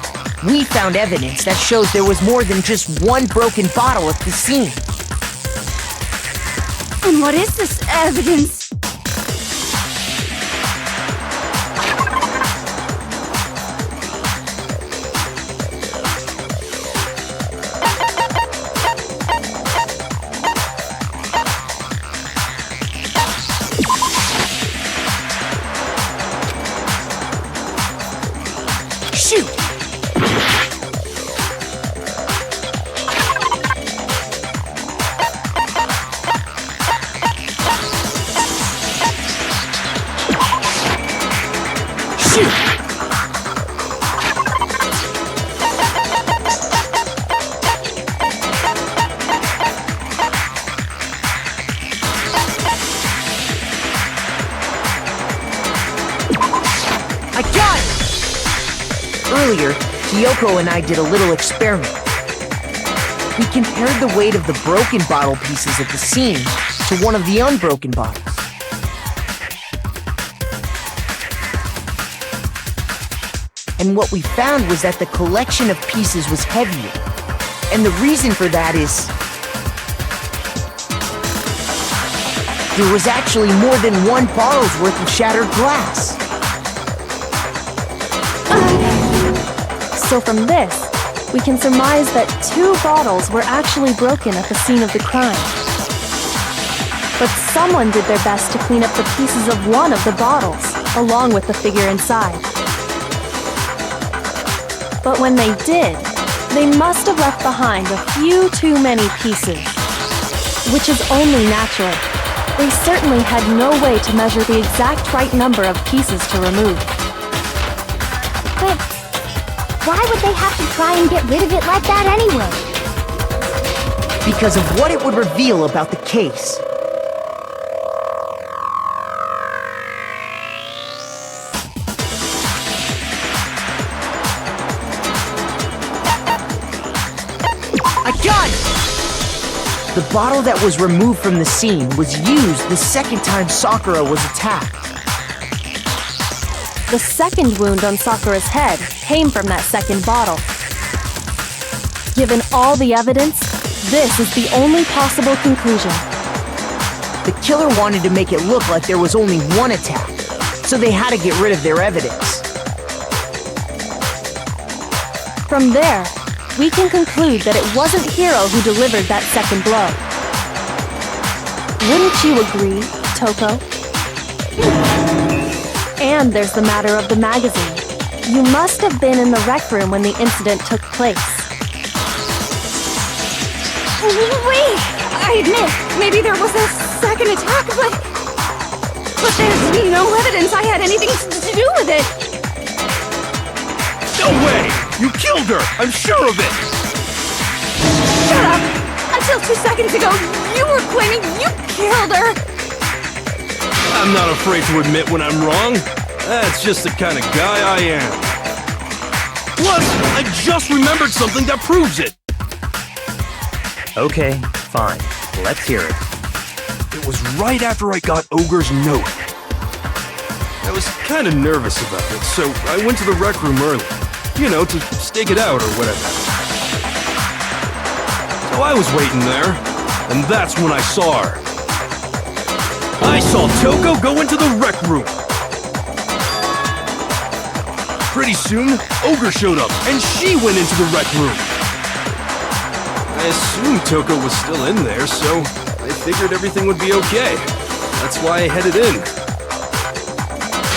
We found evidence that shows there was more than just one broken bottle at the scene. And what is this evidence? Shoot! Shoot! I got it! Earlier, Kyoko and I did a little experiment. We compared the weight of the broken bottle pieces at the scene to one of the unbroken bottles. And what we found was that the collection of pieces was heavier. And the reason for that is... there was actually more than one bottle's worth of shattered glass. So from this, we can surmise that 2 bottles were actually broken at the scene of the crime. But someone did their best to clean up the pieces of one of the bottles, along with the figure inside. But when they did, they must have left behind a few too many pieces. Which is only natural. They certainly had no way to measure the exact right number of pieces to remove. But why would they have to try and get rid of it like that anyway? Because of what it would reveal about the case. I got it! The bottle that was removed from the scene was used the second time Sakura was attacked. The second wound on Sakura's head came from that second bottle. Given all the evidence, this is the only possible conclusion. The killer wanted to make it look like there was only one attack, so they had to get rid of their evidence. From there, we can conclude that it wasn't Hiro who delivered that second blow. Wouldn't you agree, Toko? And there's the matter of the magazine. You must have been in the rec room when the incident took place. Wait! I admit, maybe there was a second attack, but there's no evidence I had anything to do with it. No way! You killed her! I'm sure of it! Shut up! Until 2 seconds ago, you were claiming you killed her! I'm not afraid to admit when I'm wrong. That's just the kind of guy I am. Plus, I just remembered something that proves it. Okay, fine. Let's hear it. It was right after I got Ogre's note. I was kind of nervous about it, so I went to the rec room early. You know, to stake it out or whatever. So I was waiting there, and that's when I saw her. I saw Toko go into the rec room. Pretty soon, Ogre showed up, and she went into the rec room. I assumed Toko was still in there, so I figured everything would be okay. That's why I headed in.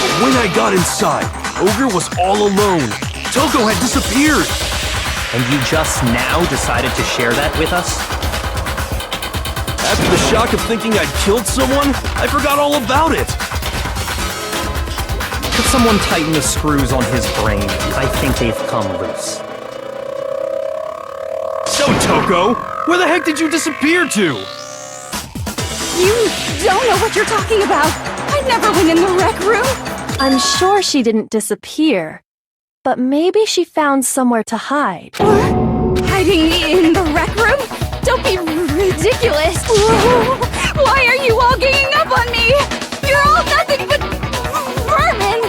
But when I got inside, Ogre was all alone. Toko had disappeared. And you just now decided to share that with us? After the shock of thinking I'd killed someone, I forgot all about it. Could someone tighten the screws on his brain? I think they've come loose. So, Toko, Where the heck did you disappear to? You don't know what you're talking about. I never went in the rec room. I'm sure she didn't disappear, but maybe she found somewhere to hide. Hiding in the rec room? Don't be ridiculous. Why are you all ganging up on me? You're all nothing but vermin.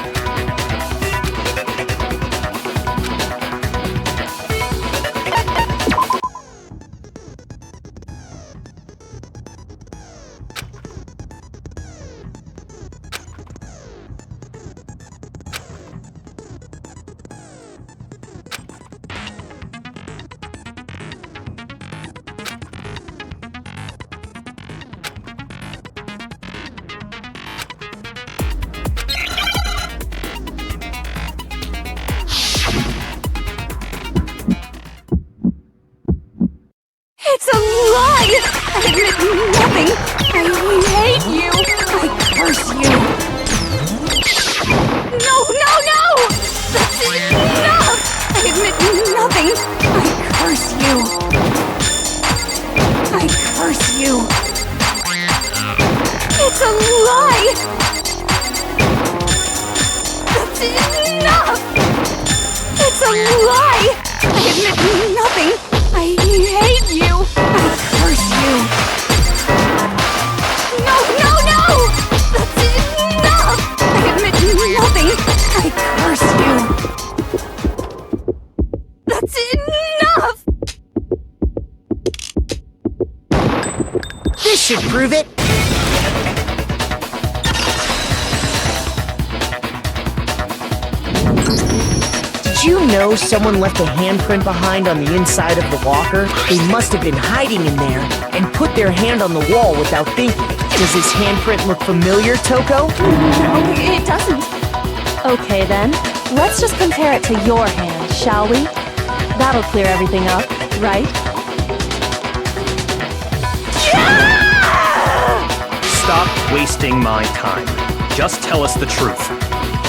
It's a lie! I admit nothing! I hate you! I curse you! No! That's enough! I admit nothing! I curse you! I curse you! It's a lie! That's enough! It's a lie! I admit nothing! I hate you! I curse you! No! That's enough! I admit nothing! I curse you! That's enough! This should prove it. Did you know someone left a handprint behind on the inside of the locker? They must have been hiding in there and put their hand on the wall without thinking. Does this handprint look familiar, Toko? No, it doesn't. Okay then, let's just compare it to your hand, shall we? That'll clear everything up, right? Stop wasting my time. Just tell us the truth.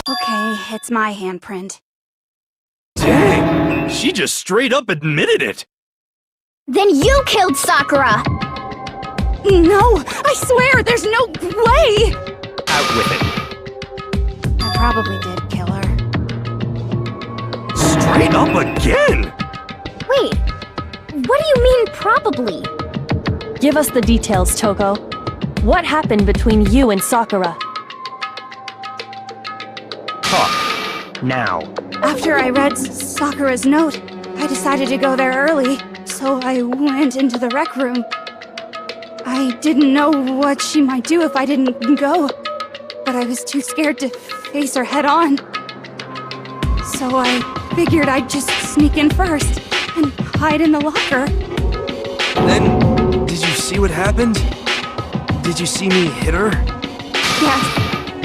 Okay, it's my handprint. Dang, she just straight up admitted it. Then you killed Sakura! No, I swear, there's no way! Out with it. I probably did kill her. Straight up again? Wait, what do you mean probably? Give us the details, Toko. What happened between you and Sakura? Talk. Now. After I read Sakura's note, I decided to go there early, so I went into the rec room. I didn't know what she might do if I didn't go, but I was too scared to face her head on. So I figured I'd just sneak in first and hide in the locker. Then, did you see what happened? Did you see me hit her? Yes,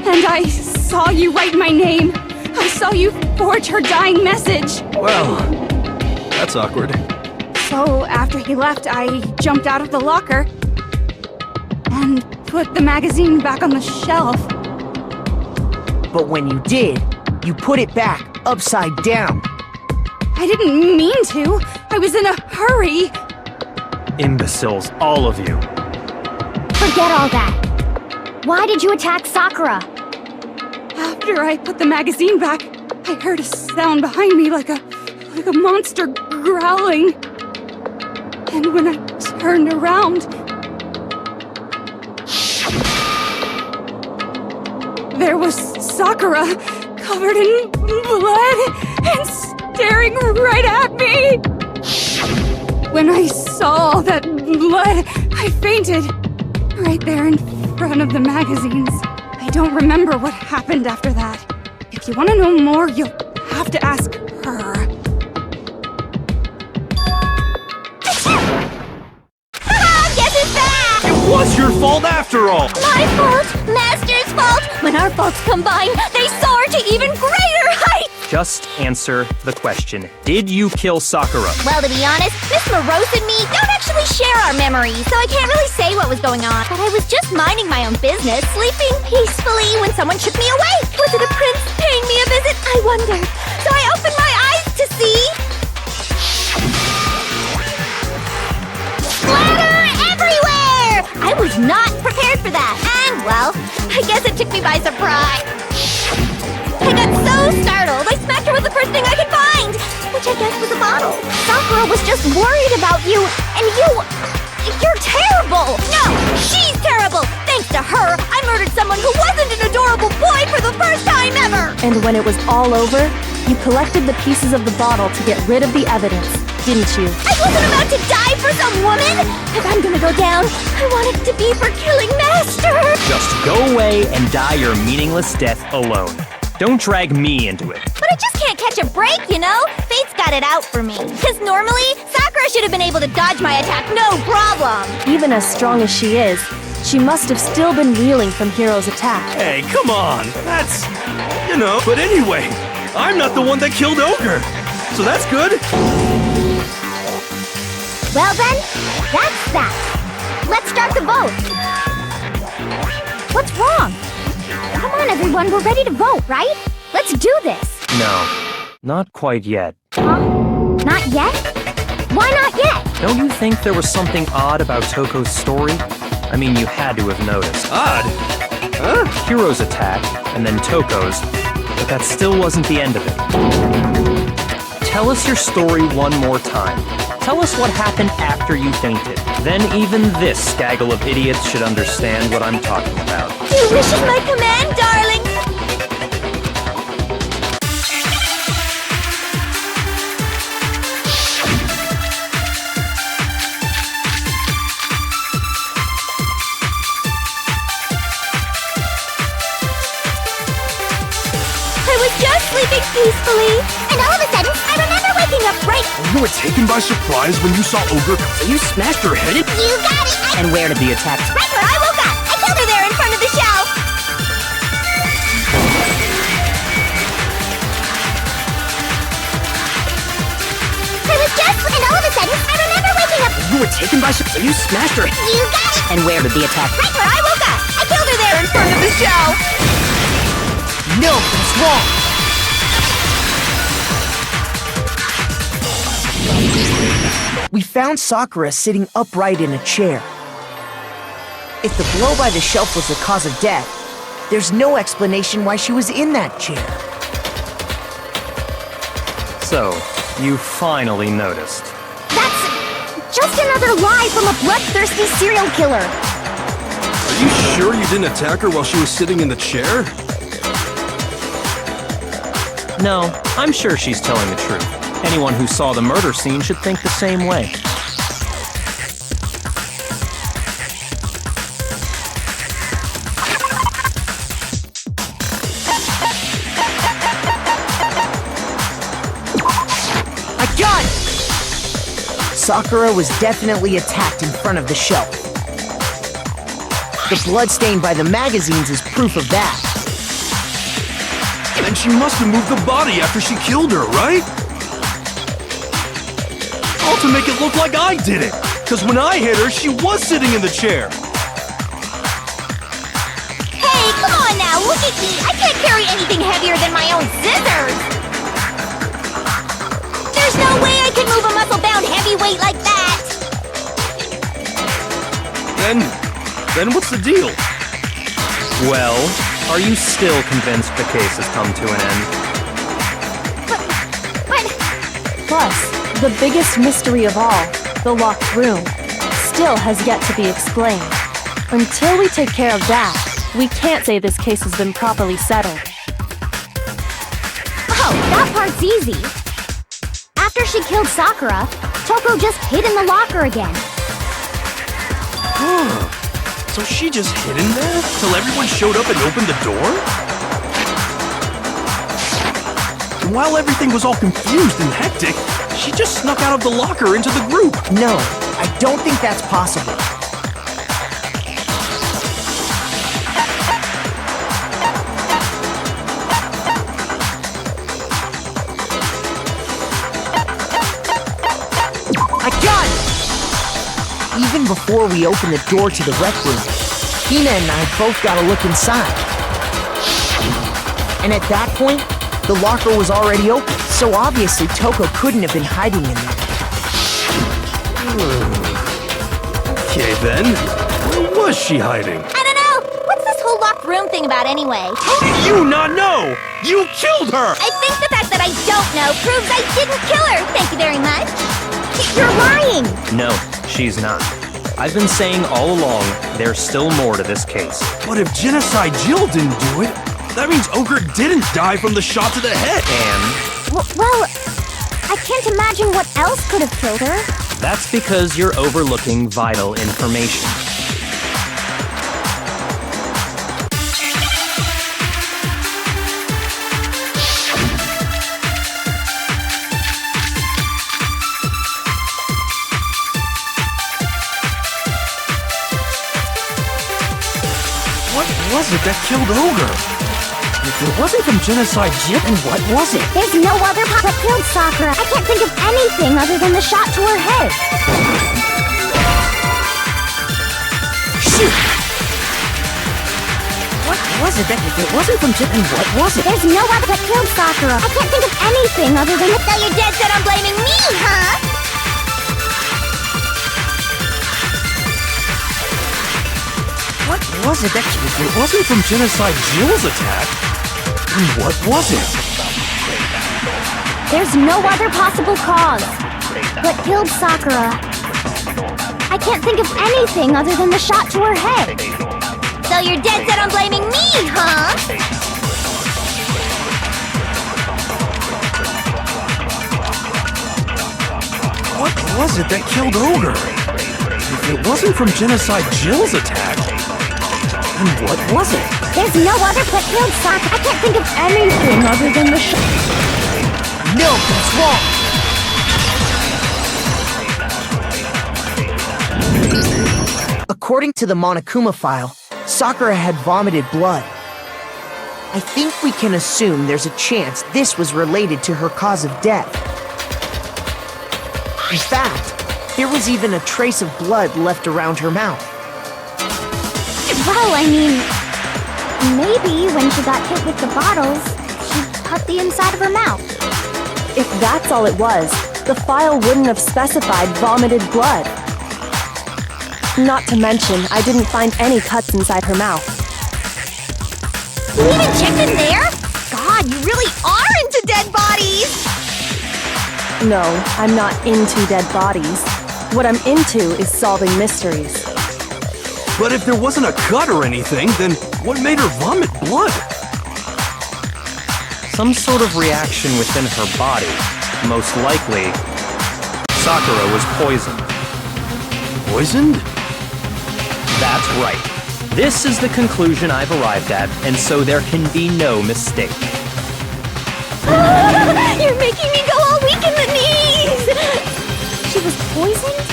and I saw you write my name. I saw you forge her dying message. Well, that's awkward. So after he left, I jumped out of the locker and put the magazine back on the shelf. But when you did, you put it back upside down. I didn't mean to. I was in a hurry. Imbeciles, all of you. Forget all that. Why did you attack Sakura? After I put the magazine back, I heard a sound behind me like a monster growling. And when I turned around, there was Sakura, covered in blood and staring right at me. When I saw that blood, I fainted right there in front of the magazines. I don't remember what happened after that. If you want to know more, you'll have to ask her. Guess it's back! It was your fault after all! My fault! Master's fault! When our faults combine, they soar to even greater heights! Just answer the question. Did you kill Sakura? Well, to be honest, Miss Morose and me don't actually share our memories, so I can't really say what was going on. But I was just minding my own business, sleeping peacefully when someone shook me awake. Was it a prince paying me a visit? I wondered. So I opened my eyes to see... And when it was all over, you collected the pieces of the bottle to get rid of the evidence, didn't you? I wasn't about to die for some woman! If I'm gonna go down, I want it to be for killing Master! Just go away and die your meaningless death alone. Don't drag me into it. But I just can't catch a break, you know? Fate's got it out for me. Because normally, Sakura should have been able to dodge my attack, no problem! Even as strong as she is, she must have still been reeling from Hiro's attack. Hey, come on. That's, But anyway, I'm not the one that killed Ogre. So that's good. Well then, that's that. Let's start the vote. What's wrong? Come on, everyone, we're ready to vote, right? Let's do this. No, not quite yet. Huh? Not yet? Why not yet? Don't you think there was something odd about Toko's story? I mean, you had to have noticed. Odd? Huh? Hiro's attack, and then Toko's, but that still wasn't the end of it. Tell us your story one more time. Tell us what happened after you fainted. Then even this gaggle of idiots should understand what I'm talking about. Your wish is my command, darling! I was just sleeping peacefully, and all of a sudden, I remember waking up right... You were taken by surprise when you saw Ogre. You smashed her head in? You got it! And where did the attack? Right where I woke up! I killed her there in front of the shelf! I was just... And all of a sudden, I remember waking up... You were taken by surprise. You smashed her. You got it! And where did the attack? Right where I woke up! I killed her there in front of the shelf! No, that's wrong. We found Sakura sitting upright in a chair. If the blow by the shelf was the cause of death, there's no explanation why she was in that chair. So, you finally noticed. That's... just another lie from a bloodthirsty serial killer! Are you sure you didn't attack her while she was sitting in the chair? No, I'm sure she's telling the truth. Anyone who saw the murder scene should think the same way. I got it! Sakura was definitely attacked in front of the shelf. The blood stain by the magazines is proof of that. And she must have moved the body after she killed her, right? All to make it look like I did it. Because when I hit her, she was sitting in the chair. Hey, come on now, look at me! I can't carry anything heavier than my own scissors! There's no way I can move a muscle-bound heavyweight like that! Then what's the deal? Well, are you still convinced the case has come to an end? But... Plus, the biggest mystery of all, the locked room, still has yet to be explained. Until we take care of that, we can't say this case has been properly settled. Oh, that part's easy. After she killed Sakura, Toko just hid in the locker again. So she just hid in there till everyone showed up and opened the door? And while everything was all confused and hectic, she just snuck out of the locker into the group. No, I don't think that's possible. I got it! Even before we opened the door to the rec room, Hina and I both got a look inside. And at that point, the locker was already open, so obviously Toko couldn't have been hiding in there. Okay then, where was she hiding? I don't know! What's this whole locked room thing about anyway? How did you not know? You killed her! I think the fact that I don't know proves I didn't kill her! Thank you very much! You're lying! No, she's not. I've been saying all along, there's still more to this case. But if Genocide Jill didn't do it, that means Ogre didn't die from the shot to the head. And Well, I can't imagine what else could have killed her. that's because you're overlooking vital information. What was it that killed Ogre? If it wasn't from Genocide Jip, then what was it? There's no other that killed Sakura. I can't think of anything other than the shot to her head. Shoot! What was it that if it wasn't from Jip, then what was it? There's no other that killed Sakura. I can't think of anything other than... So you're dead set on blaming me, huh? What was it that if it wasn't from Genocide Jill's attack, then what was it? There's no other possible cause. What killed Sakura? I can't think of anything other than the shot to her head. So you're dead set on blaming me, huh? What was it that killed Ogre? If it wasn't from Genocide Jill's attack, then what was it? There's no other that killed Sakura. I can't think of anything other than the shot. No, that's wrong! According to the Monokuma file, Sakura had vomited blood. I think we can assume there's a chance this was related to her cause of death. In fact, there was even a trace of blood left around her mouth. Well, I mean, maybe when she got hit with the bottles, she cut the inside of her mouth. If that's all it was, the file wouldn't have specified vomited blood. Not to mention, I didn't find any cuts inside her mouth. You even checked in there? God, you really are into dead bodies! No, I'm not into dead bodies. What I'm into is solving mysteries. But if there wasn't a cut or anything, then what made her vomit blood? Some sort of reaction within her body. Most likely, Sakura was poisoned. Poisoned? That's right. This is the conclusion I've arrived at, and so there can be no mistake. You're making me go all weak in the knees! She was poisoned?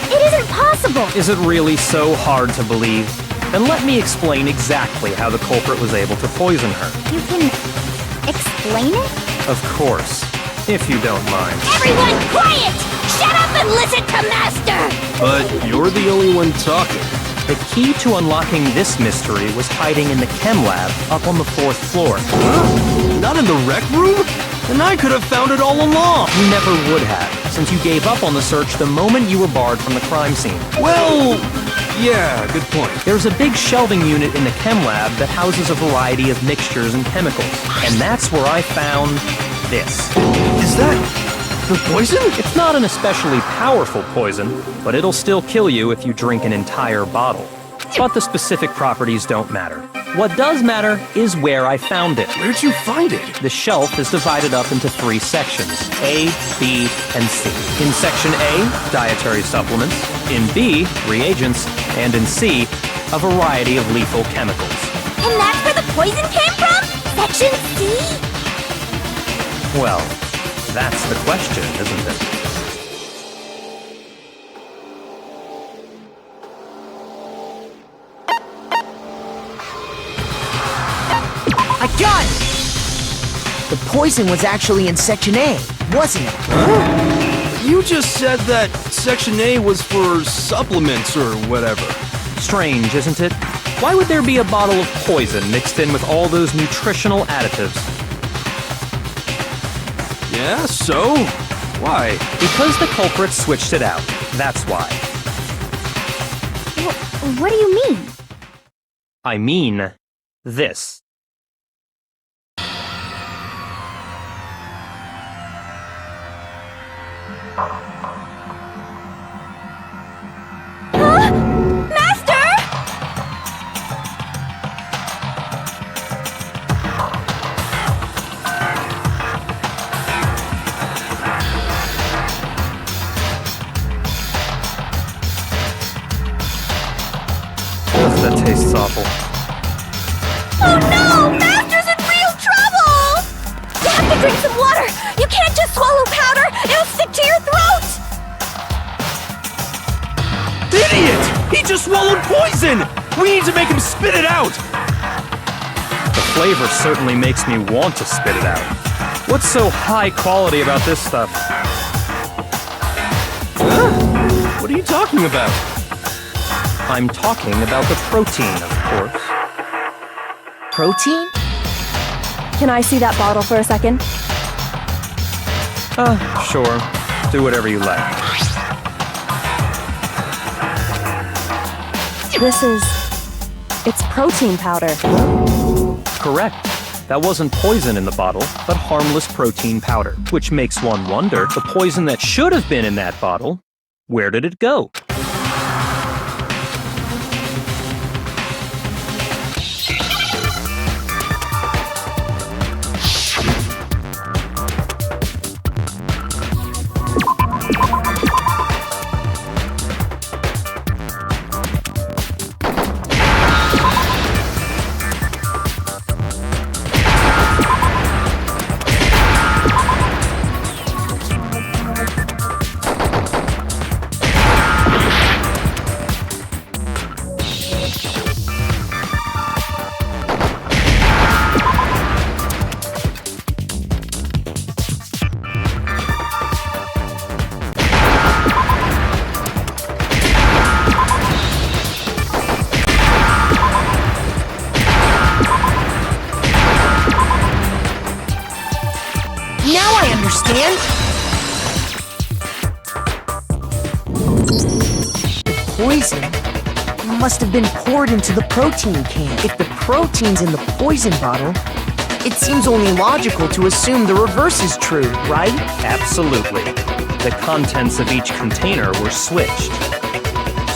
It isn't possible! Is it really so hard to believe? Then let me explain exactly how the culprit was able to poison her. You can explain it? Of course, if you don't mind. Everyone quiet! Shut up and listen to Master! But you're the only one talking. The key to unlocking this mystery was hiding in the chem lab up on the 4th floor. Huh? Not in the rec room? Then I could have found it all along. You never would have, since you gave up on the search the moment you were barred from the crime scene. Well, yeah, good point. There's a big shelving unit in the chem lab that houses a variety of mixtures and chemicals. And that's where I found this. Is that the poison? It's not an especially powerful poison, but it'll still kill you if you drink an entire bottle. But the specific properties don't matter. What does matter is where I found it. Where'd you find it? The shelf is divided up into 3 sections, A, B, and C. In Section A, dietary supplements. In B, reagents. And in C, a variety of lethal chemicals. And that's where the poison came from? Section C? Well, that's the question, isn't it? I got it! The poison was actually in Section A, wasn't it? Huh? You just said that Section A was for supplements or whatever. Strange, isn't it? Why would there be a bottle of poison mixed in with all those nutritional additives? Yeah, so? Why? Because the culprit switched it out. That's why. What do you mean? I mean this. tastes awful. Oh no! Master's in real trouble! You have to drink some water! You can't just swallow powder! It'll stick to your throat! Idiot! He just swallowed poison! We need to make him spit it out! The flavor certainly makes me want to spit it out. What's so high quality about this stuff? Huh? What are you talking about? I'm talking about the protein, of course. Protein? Can I see that bottle for a second? Sure. Do whatever you like. It's protein powder. Correct. That wasn't poison in the bottle, but harmless protein powder. Which makes one wonder, the poison that should have been in that bottle, where did it go? Now I understand! The poison must have been poured into the protein can. If the protein's in the poison bottle, it seems only logical to assume the reverse is true, right? Absolutely. The contents of each container were switched.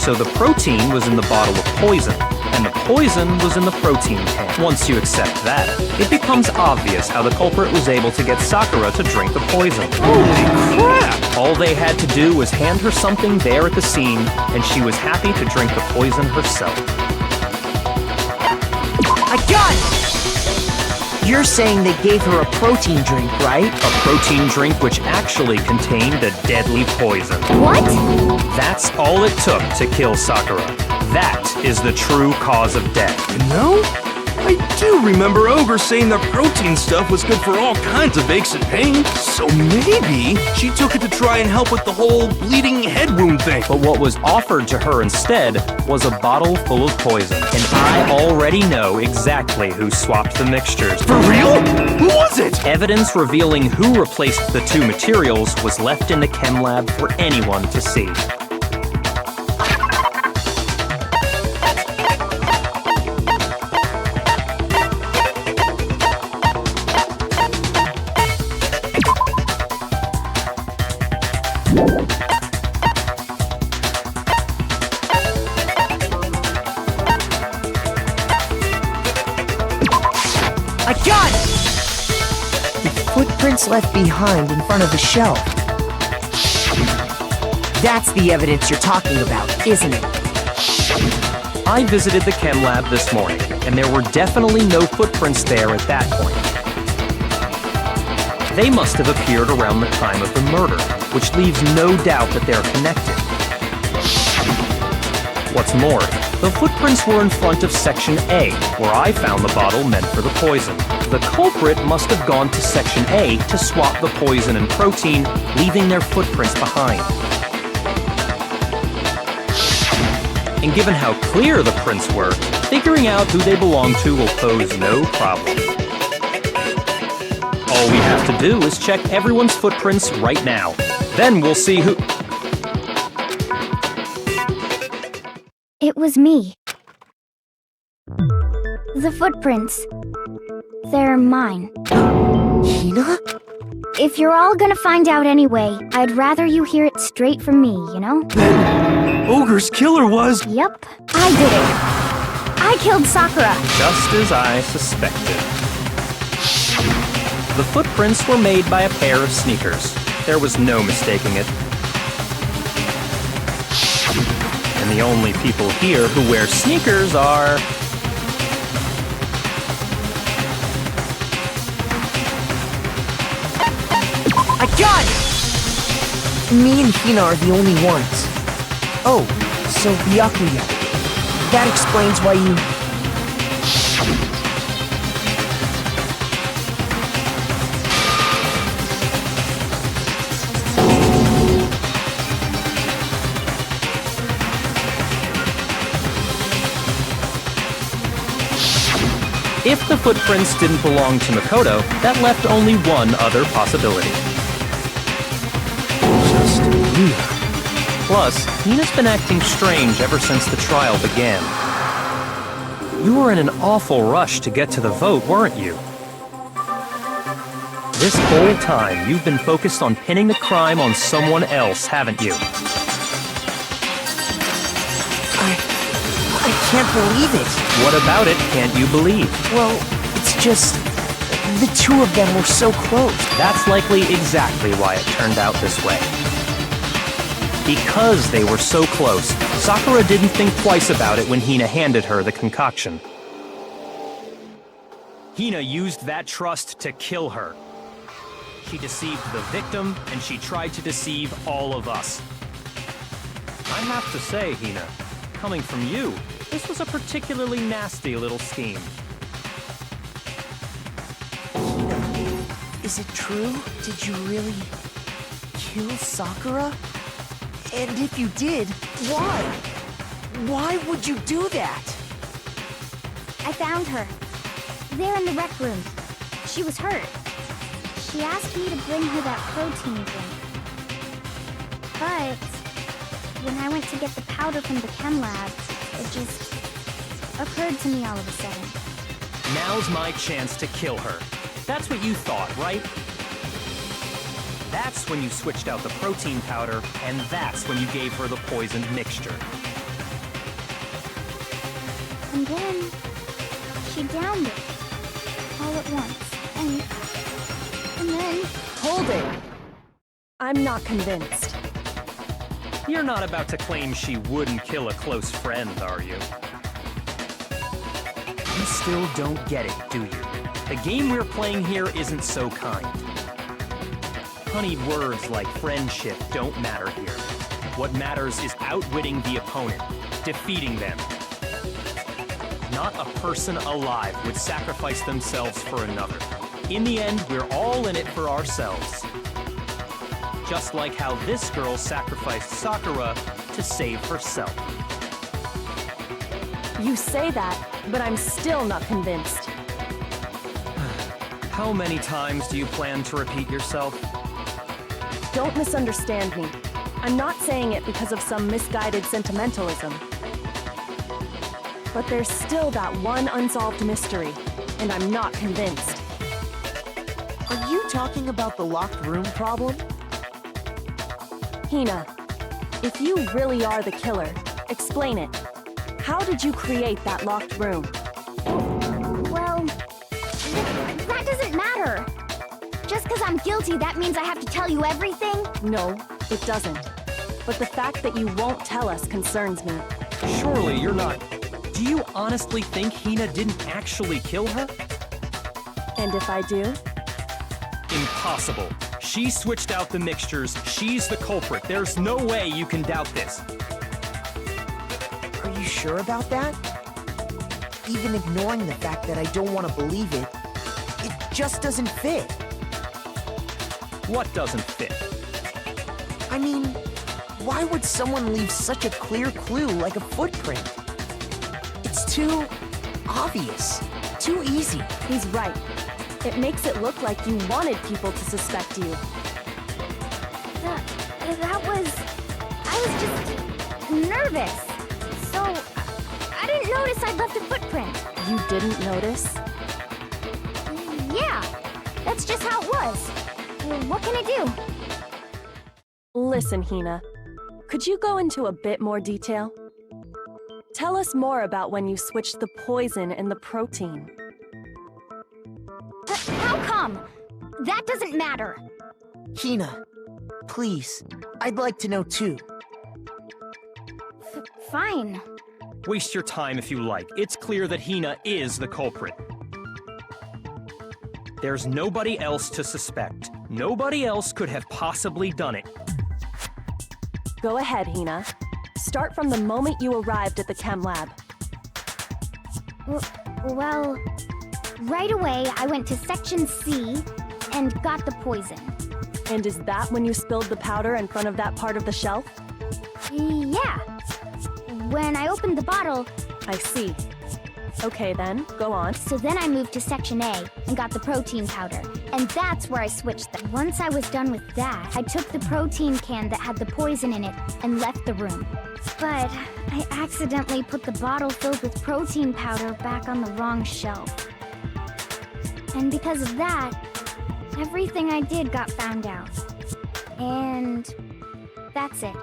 So the protein was in the bottle of poison, and the poison was in the protein can. Once you accept that, it becomes obvious how the culprit was able to get Sakura to drink the poison. Holy crap! All they had to do was hand her something there at the scene, and she was happy to drink the poison herself. I got it! You're saying they gave her a protein drink, right? A protein drink which actually contained a deadly poison. What? That's all it took to kill Sakura. That is the true cause of death. You know, I do remember Ogre saying that protein stuff was good for all kinds of aches and pains. So maybe she took it to try and help with the whole bleeding head wound thing. But what was offered to her instead was a bottle full of poison. And I already know exactly who swapped the mixtures. For real? Who was it? Evidence revealing who replaced the two materials was left in the chem lab for anyone to see. I got it! The footprints left behind in front of the shelf. That's the evidence you're talking about, isn't it? I visited the chem lab this morning, and there were definitely no footprints there at that point. They must have appeared around the time of the murder, which leaves no doubt that they're connected. What's more, the footprints were in front of Section A, where I found the bottle meant for the poison. The culprit must have gone to Section A to swap the poison and protein, leaving their footprints behind. And given how clear the prints were, figuring out who they belong to will pose no problem. All we have to do is check everyone's footprints right now. Then we'll see who... It was me. The footprints. They're mine. Hina? If you're all gonna find out anyway, I'd rather you hear it straight from me, you know? Ogre's killer was... Yep, I did it. I killed Sakura. Just as I suspected. The footprints were made by a pair of sneakers. There was no mistaking it. And And the only people here who wear sneakers are... I got it! Me and Hina are the only ones. Oh, so Byakuya. That explains why you... If the footprints didn't belong to Makoto, that left only one other possibility. Just Hina. Plus, Hina's been acting strange ever since the trial began. You were in an awful rush to get to the vote, weren't you? This whole time, you've been focused on pinning the crime on someone else, haven't you? I can't believe it. What about it can't you believe? Well, it's just... the two of them were so close. That's likely exactly why it turned out this way. Because they were so close, Sakura didn't think twice about it when Hina handed her the concoction. Hina used that trust to kill her. She deceived the victim, and she tried to deceive all of us. I have to say, Hina, coming from you, this was a particularly nasty little scheme. Is it true? Did you really... kill Sakura? And if you did, why? Why would you do that? I found her. There in the rec room. She was hurt. She asked me to bring her that protein drink. But when I went to get the powder from the chem lab, it just occurred to me all of a sudden. Now's my chance to kill her. That's what you thought, right? That's when you switched out the protein powder, and that's when you gave her the poisoned mixture. And then she downed it all at once. And then... Hold it! I'm not convinced. You're not about to claim she wouldn't kill a close friend, are you? You still don't get it, do you? The game we're playing here isn't so kind. Honeyed words like friendship don't matter here. What matters is outwitting the opponent, defeating them. Not a person alive would sacrifice themselves for another. In the end, we're all in it for ourselves. Just like how this girl sacrificed Sakura to save herself. You say that, but I'm still not convinced. How many times do you plan to repeat yourself? Don't misunderstand me. I'm not saying it because of some misguided sentimentalism. But there's still that one unsolved mystery, and I'm not convinced. Are you talking about the locked room problem? Hina, if you really are the killer, explain it. How did you create that locked room? Well, that doesn't matter. Just because I'm guilty, that means I have to tell you everything? No, it doesn't. But the fact that you won't tell us concerns me. Surely you're not... Do you honestly think Hina didn't actually kill her? And if I do? Impossible. She switched out the mixtures. She's the culprit. There's no way you can doubt this. Are you sure about that? Even ignoring the fact that I don't want to believe it, it just doesn't fit. What doesn't fit? I mean, why would someone leave such a clear clue like a footprint? It's too obvious, too easy. He's right. It makes it look like you wanted people to suspect you. I was just nervous. So, I didn't notice I'd left a footprint. You didn't notice? Yeah, that's just how it was. What can I do? Listen, Hina. Could you go into a bit more detail? Tell us more about when you switched the poison and the protein. How come? That doesn't matter. Hina, please, I'd like to know too. Fine. Waste your time if you like. It's clear that Hina is the culprit. There's nobody else to suspect. Nobody else could have possibly done it. Go ahead, Hina. Start from the moment you arrived at the chem lab. Well, right away I went to Section C and got the poison. And is that when you spilled the powder in front of that part of the shelf? Yeah. When I opened the bottle... I see. Okay then, go on. So then I moved to Section A and got the protein powder. And that's where I switched them. Once I was done with that, I took the protein can that had the poison in it and left the room. But I accidentally put the bottle filled with protein powder back on the wrong shelf. And because of that, everything I did got found out. And that's it.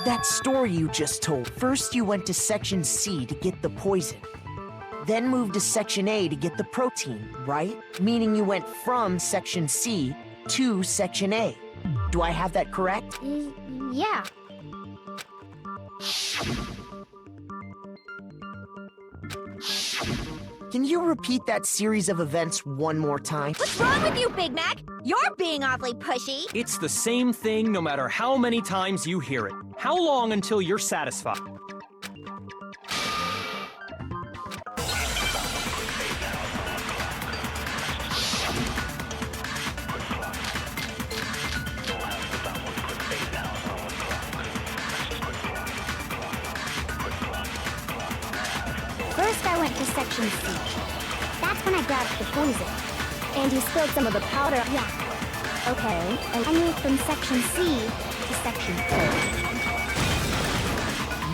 That story you just told. First you went to Section C to get the poison. Then moved to Section A to get the protein, right? Meaning you went from Section C to Section A. Do I have that correct? Yeah. Can you repeat that series of events one more time? What's wrong with you, Big Mac? You're being awfully pushy. It's the same thing no matter how many times you hear it. How long until you're satisfied? First I went to Section C. That's when I grabbed the poison. And you spilled some of the powder. Yeah. Okay, and I moved from Section C to Section A.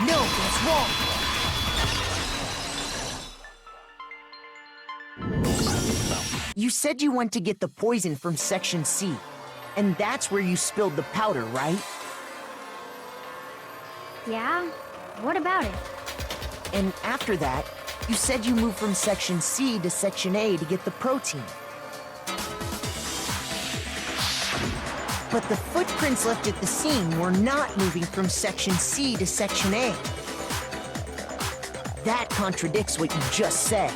No, that's wrong! You said you went to get the poison from Section C, and that's where you spilled the powder, right? Yeah? What about it? And after that, you said you moved from Section C to Section A to get the protein. But the footprints left at the scene were not moving from Section C to Section A. That contradicts what you just said.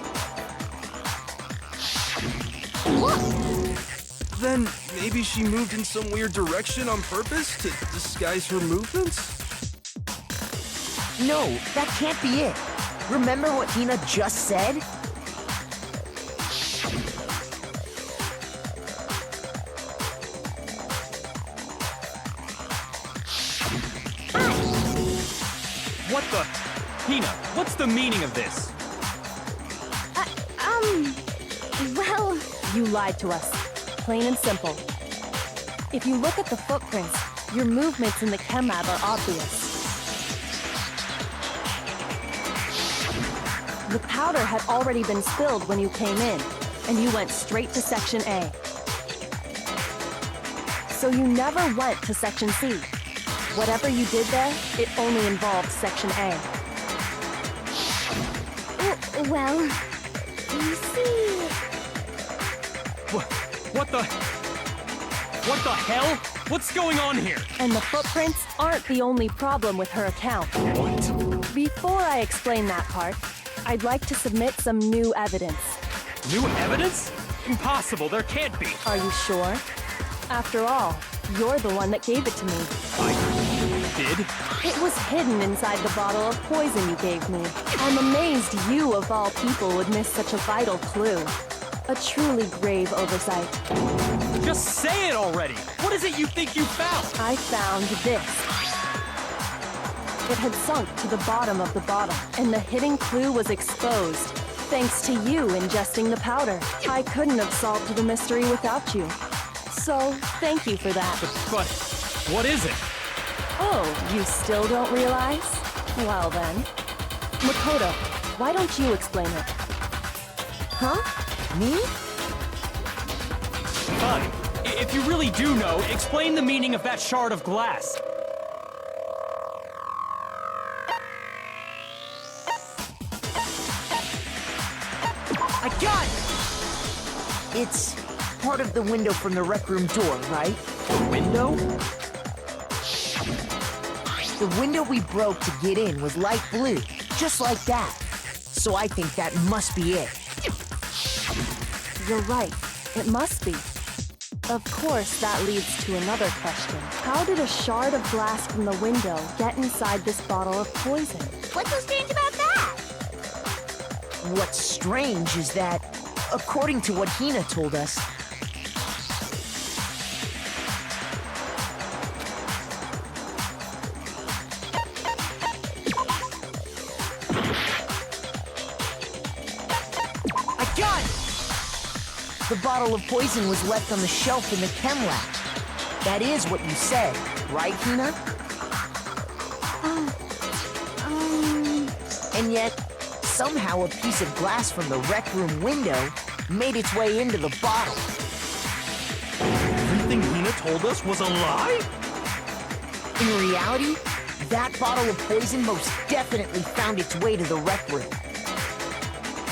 Then maybe she moved in some weird direction on purpose to disguise her movements? No, that can't be it. Remember what Hina just said? What the? Hina, what's the meaning of this? Well... you lied to us. Plain and simple. If you look at the footprints, your movements in the chem lab are obvious. The powder had already been spilled when you came in, and you went straight to Section A. So you never went to Section C. Whatever you did there, it only involved Section A. Well... you see... What the hell? What's going on here? And the footprints aren't the only problem with her account. What? Before I explain that part, I'd like to submit some new evidence. New evidence? Impossible, there can't be. Are you sure? After all, you're the one that gave it to me. I did? It was hidden inside the bottle of poison you gave me. I'm amazed you, of all people, would miss such a vital clue. A truly grave oversight. Just say it already! What is it you think you found? I found this. It had sunk to the bottom of the bottle, and the hidden clue was exposed, thanks to you ingesting the powder. I couldn't have solved the mystery without you. So, thank you for that. But what is it? Oh, you still don't realize? Well then. Makoto, why don't you explain it? Huh? Me? Fine. If you really do know, explain the meaning of that shard of glass. I got it! It's part of the window from the rec room door, right? The window? The window we broke to get in was light blue, just like that. So I think that must be it. You're right. It must be. Of course, that leads to another question. How did a shard of glass from the window get inside this bottle of poison? What's so strange about that? What's strange is that, according to what Hina told us, the bottle of poison was left on the shelf in the chem lab. That is what you said, right, Hina? And yet, somehow a piece of glass from the rec room window made its way into the bottle. Everything Hina told us was a lie? In reality, that bottle of poison most definitely found its way to the rec room.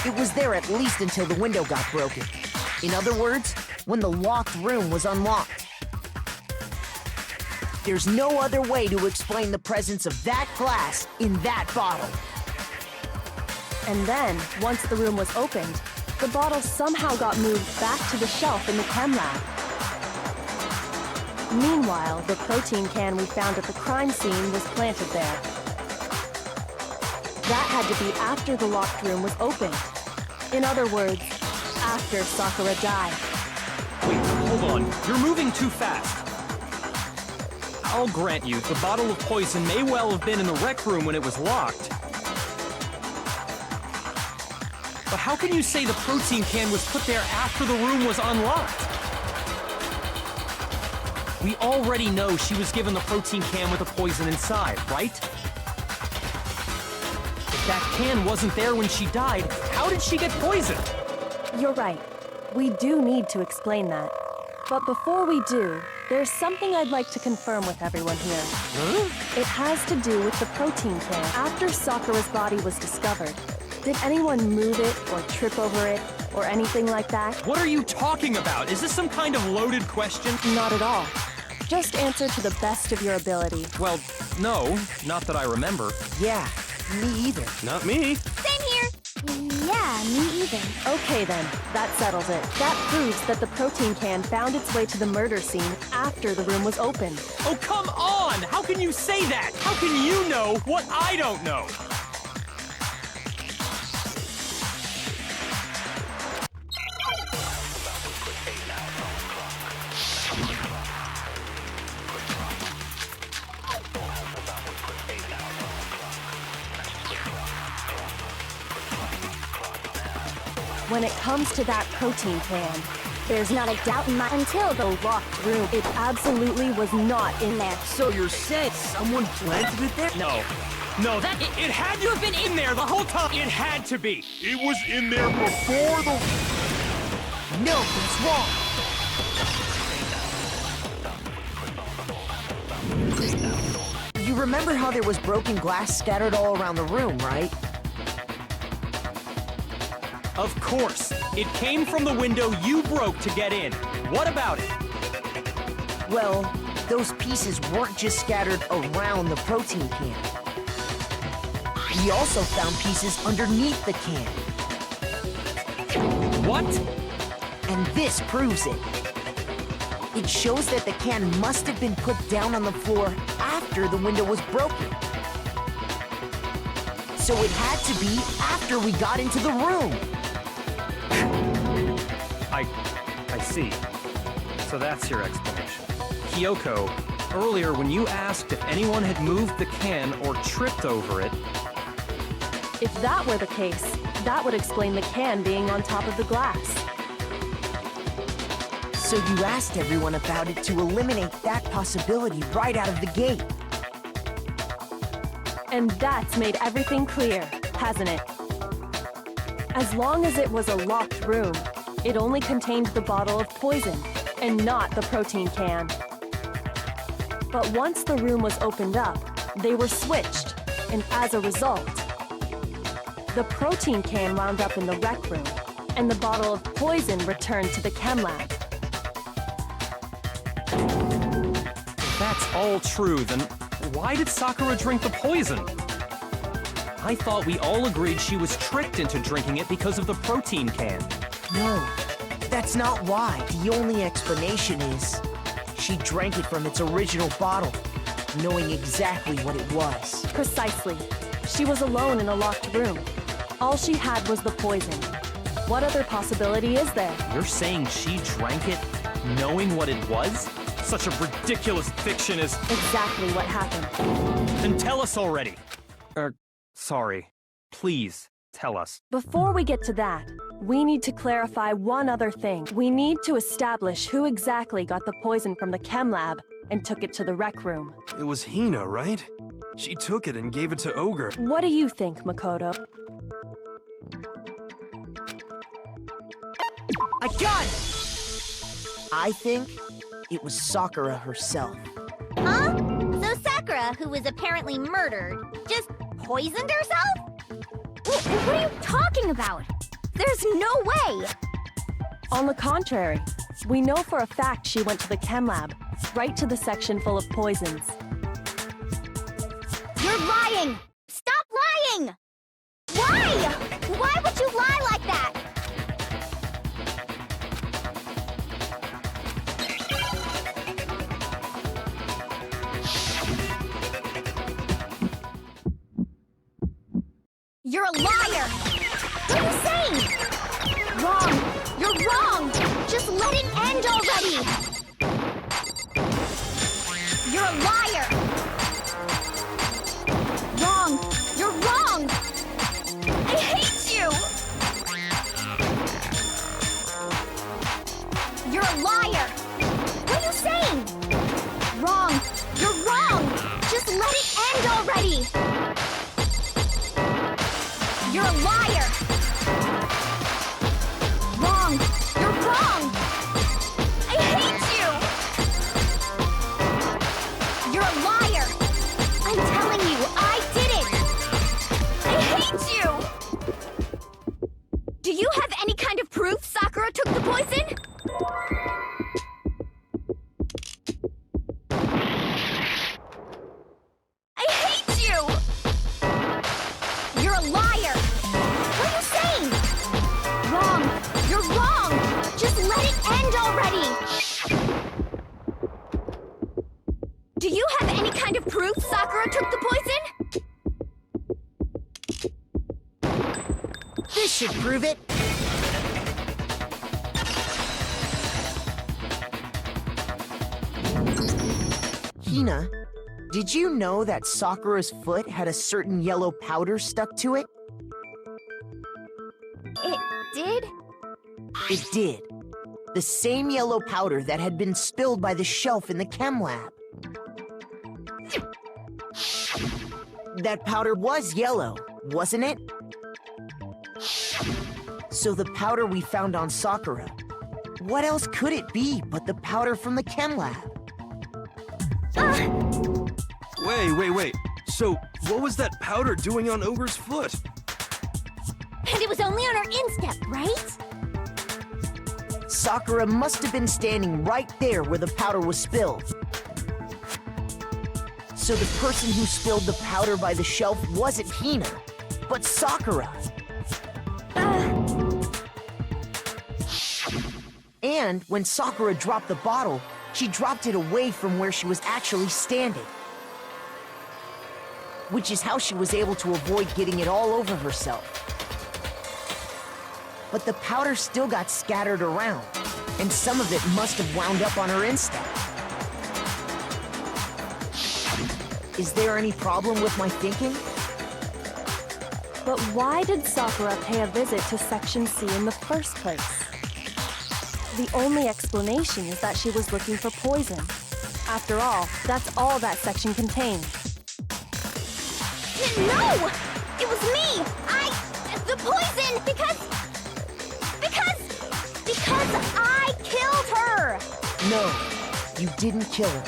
It was there at least until the window got broken. In other words, when the locked room was unlocked. There's no other way to explain the presence of that glass in that bottle. And then, once the room was opened, the bottle somehow got moved back to the shelf in the chem lab. Meanwhile, the protein can we found at the crime scene was planted there. That had to be after the locked room was opened. In other words, after Sakura died. Wait, hold on. You're moving too fast. I'll grant you, the bottle of poison may well have been in the rec room when it was locked. But how can you say the protein can was put there after the room was unlocked? We already know she was given the protein can with the poison inside, right? If that can wasn't there when she died, how did she get poisoned? You're right. We do need to explain that. But before we do, there's something I'd like to confirm with everyone here. Huh? It has to do with the protein can. After Sakura's body was discovered, did anyone move it or trip over it or anything like that? What are you talking about? Is this some kind of loaded question? Not at all. Just answer to the best of your ability. Well, no, not that I remember. Yeah, me either. Not me. Same here. Yeah, me either. Okay then, that settles it. That proves that the protein can found its way to the murder scene after the room was opened. Oh, come on! How can you say that? How can you know what I don't know? When it comes to that protein can, there's not a doubt in my until the locked room. It absolutely was not in there. So you're saying someone planted it there? No, it had to have been in there the whole time. It had to be. It was in there before the... No, that's wrong. You remember how there was broken glass scattered all around the room, right? Of course. It came from the window you broke to get in. What about it? Well, those pieces weren't just scattered around the protein can. We also found pieces underneath the can. What? And this proves it. It shows that the can must have been put down on the floor after the window was broken. So it had to be after we got into the room. I see. So that's your explanation. Kyoko, earlier when you asked if anyone had moved the can or tripped over it... If that were the case, that would explain the can being on top of the glass. So you asked everyone about it to eliminate that possibility right out of the gate. And that's made everything clear, hasn't it? As long as it was a locked room, it only contained the bottle of poison, and not the protein can. But once the room was opened up, they were switched, and as a result, the protein can wound up in the rec room, and the bottle of poison returned to the chem lab. If that's all true, then why did Sakura drink the poison? I thought we all agreed she was tricked into drinking it because of the protein can. No, that's not why. The only explanation is she drank it from its original bottle, knowing exactly what it was. Precisely. She was alone in a locked room. All she had was the poison. What other possibility is there? You're saying she drank it knowing what it was? Such a ridiculous fiction is... Exactly what happened. Then tell us already! Sorry. Please, tell us. Before we get to that, we need to clarify one other thing. We need to establish who exactly got the poison from the chem lab and took it to the rec room. It was Hina, right? She took it and gave it to Ogre. What do you think, Makoto? I got it! I think it was Sakura herself. Huh? So Sakura, who was apparently murdered, just poisoned herself? What are you talking about? There's no way! On the contrary, we know for a fact she went to the chem lab, right to the section full of poisons. You're lying! Stop lying! Why? Why would you lie like that? You're a liar! What are you saying? Wrong! You're wrong! Just let it end already! You're a liar! Wrong! You're wrong! I hate you! You're a liar! What are you saying? Wrong! You're wrong! Just let it end already! You're a liar! Wrong! You're wrong! I hate you! You're a liar! I'm telling you, I did it! I hate you! Do you have any kind of proof Sakura took the poison? I hate you! You're a liar! What are you saying? Wrong! You're wrong! Just let it end already! Do you have any kind of proof Sakura took the poison? This should prove it. Hina, did you know that Sakura's foot had a certain yellow powder stuck to it? It did? It did. The same yellow powder that had been spilled by the shelf in the chem lab. That powder was yellow, wasn't it? So the powder we found on Sakura, what else could it be but the powder from the chem lab? Wait. So, what was that powder doing on Ogre's foot? And it was only on her instep, right? Sakura must have been standing right there where the powder was spilled. So the person who spilled the powder by the shelf wasn't Hina, but Sakura. And when Sakura dropped the bottle, she dropped it away from where she was actually standing. Which is how she was able to avoid getting it all over herself. But the powder still got scattered around, and some of it must have wound up on her instep. Is there any problem with my thinking? But why did Sakura pay a visit to Section C in the first place? The only explanation is that she was looking for poison. After all, that's all that section contained. No! It was me! The poison! Because I killed her! No, you didn't kill her.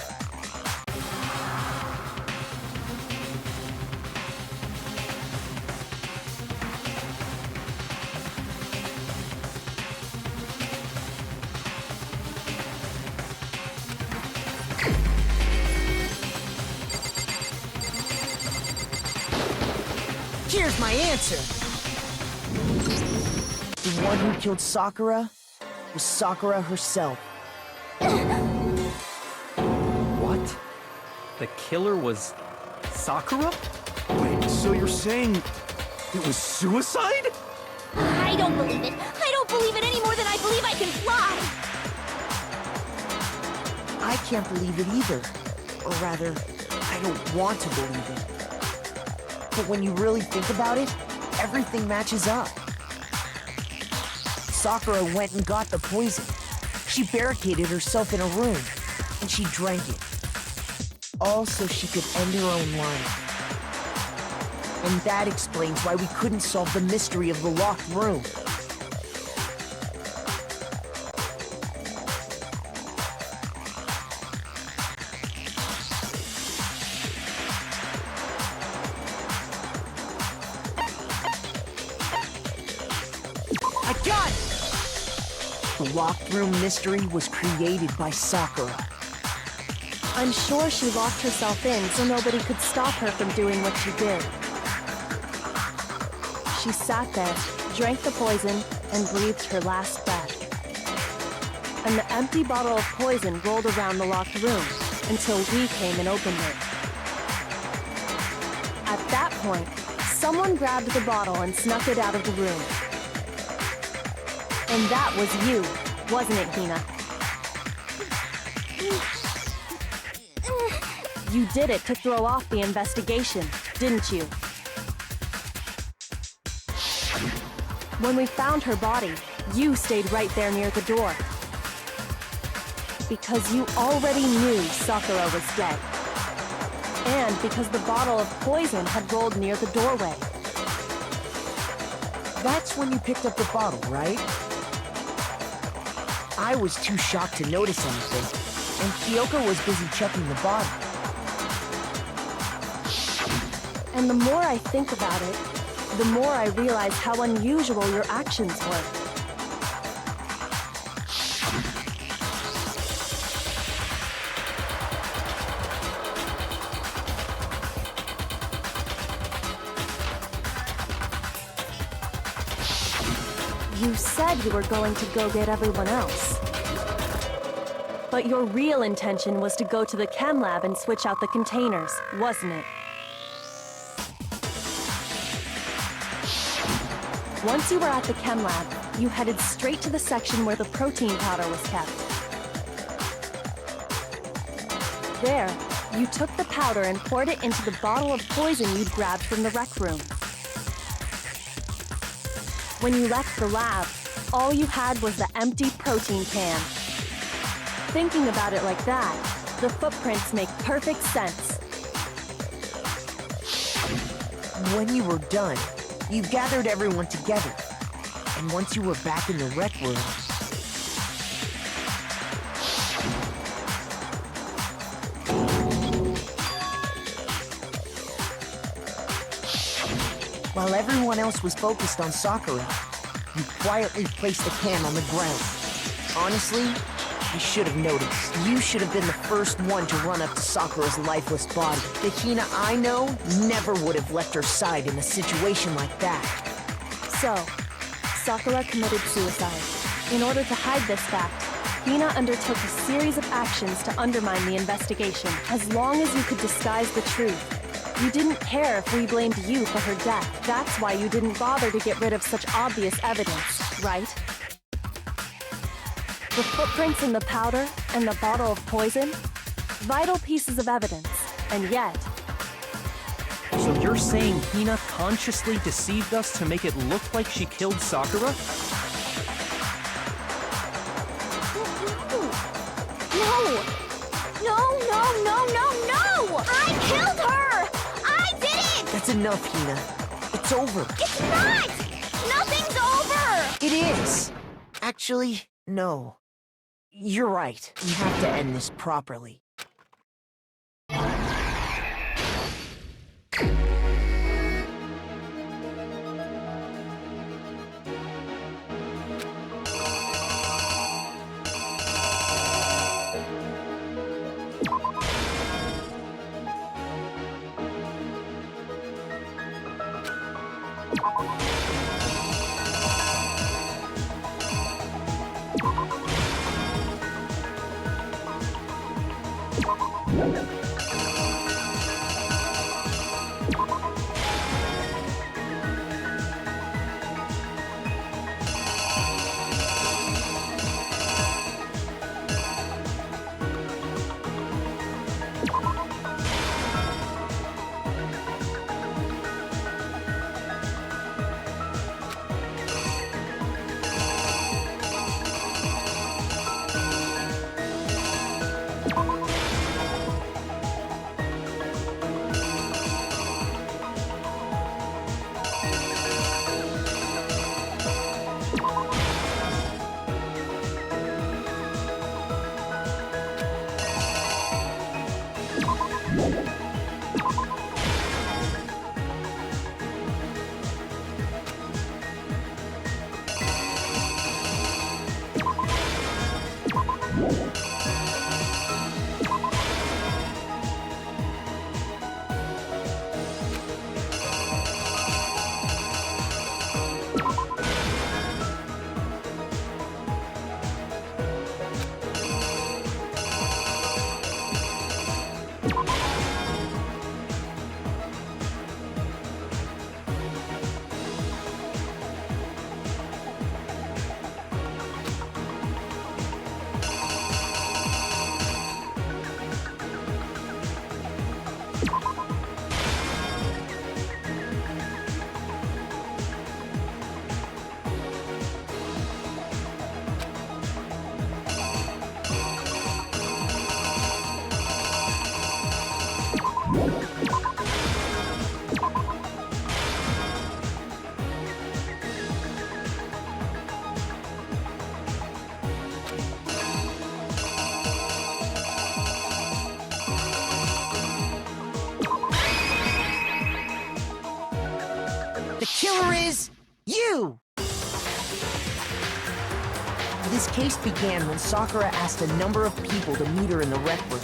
Here's my answer! The one who killed Sakura was Sakura herself. What? The killer was Sakura? Wait, so you're saying it was suicide? I don't believe it. I don't believe it any more than I believe I can fly. I can't believe it either. Or rather, I don't want to believe it. But when you really think about it, everything matches up. Sakura went and got the poison. She barricaded herself in a room, and she drank it. All so she could end her own life. And that explains why we couldn't solve the mystery of the locked room. I got it! The locked room mystery was created by Sakura. I'm sure she locked herself in so nobody could stop her from doing what she did. She sat there, drank the poison, and breathed her last breath. And the empty bottle of poison rolled around the locked room until we came and opened it. At that point, someone grabbed the bottle and snuck it out of the room. And that was you, wasn't it, Hina? You did it to throw off the investigation, didn't you? When we found her body, you stayed right there near the door. Because you already knew Sakura was dead. And because the bottle of poison had rolled near the doorway. That's when you picked up the bottle, right? I was too shocked to notice anything, and Kyoko was busy checking the bottle. And the more I think about it, the more I realize how unusual your actions were. You said you were going to go get everyone else. But your real intention was to go to the chem lab and switch out the containers, wasn't it? Once you were at the chem lab, you headed straight to the section where the protein powder was kept. There, you took the powder and poured it into the bottle of poison you'd grabbed from the rec room. When you left the lab, all you had was the empty protein can. Thinking about it like that, the footprints make perfect sense. When you were done, you gathered everyone together, and once you were back in the rec room, while everyone else was focused on Sakura, you quietly placed the can on the ground. Honestly, I should have noticed. You should have been the first one to run up to Sakura's lifeless body. The Hina I know never would have left her side in a situation like that. So, Sakura committed suicide. In order to hide this fact, Hina undertook a series of actions to undermine the investigation. As long as you could disguise the truth, you didn't care if we blamed you for her death. That's why you didn't bother to get rid of such obvious evidence, right? The footprints in the powder and the bottle of poison? Vital pieces of evidence, and yet... So you're saying Hina consciously deceived us to make it look like she killed Sakura? No! I killed her! I did it! That's enough, Hina. It's over. It's not! Nothing's over! It is! Actually, no. You're right. We have to end this properly. The killer is you! This case began when Sakura asked a number of people to meet her in the rec room.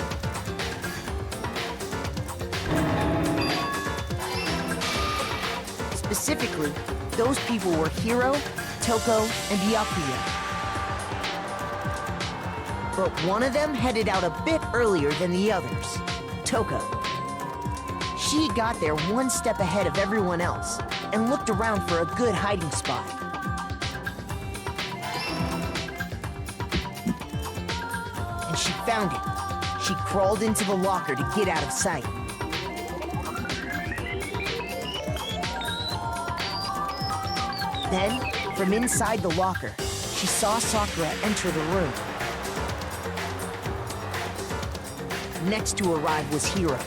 Specifically, those people were Hiro, Toko, and Byakuya. But one of them headed out a bit earlier than the others, Toko. She got there one step ahead of everyone else and looked around for a good hiding spot. And she found it. She crawled into the locker to get out of sight. Then, from inside the locker, she saw Sakura enter the room. Next to arrive was Hiro.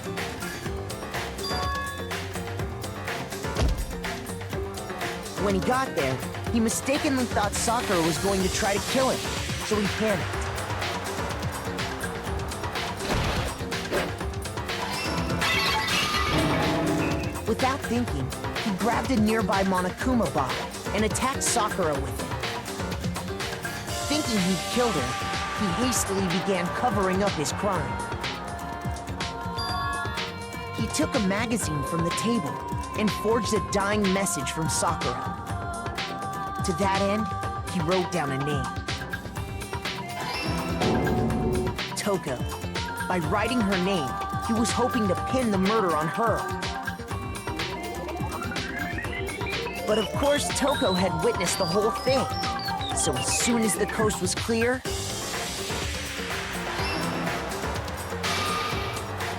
When he got there, he mistakenly thought Sakura was going to try to kill him, so he panicked. Without thinking, he grabbed a nearby Monokuma bottle and attacked Sakura with it. Thinking he'd killed her, he hastily began covering up his crime. He took a magazine from the table and forged a dying message from Sakura. To that end, he wrote down a name. Toko. By writing her name, he was hoping to pin the murder on her. But of course, Toko had witnessed the whole thing. So as soon as the coast was clear,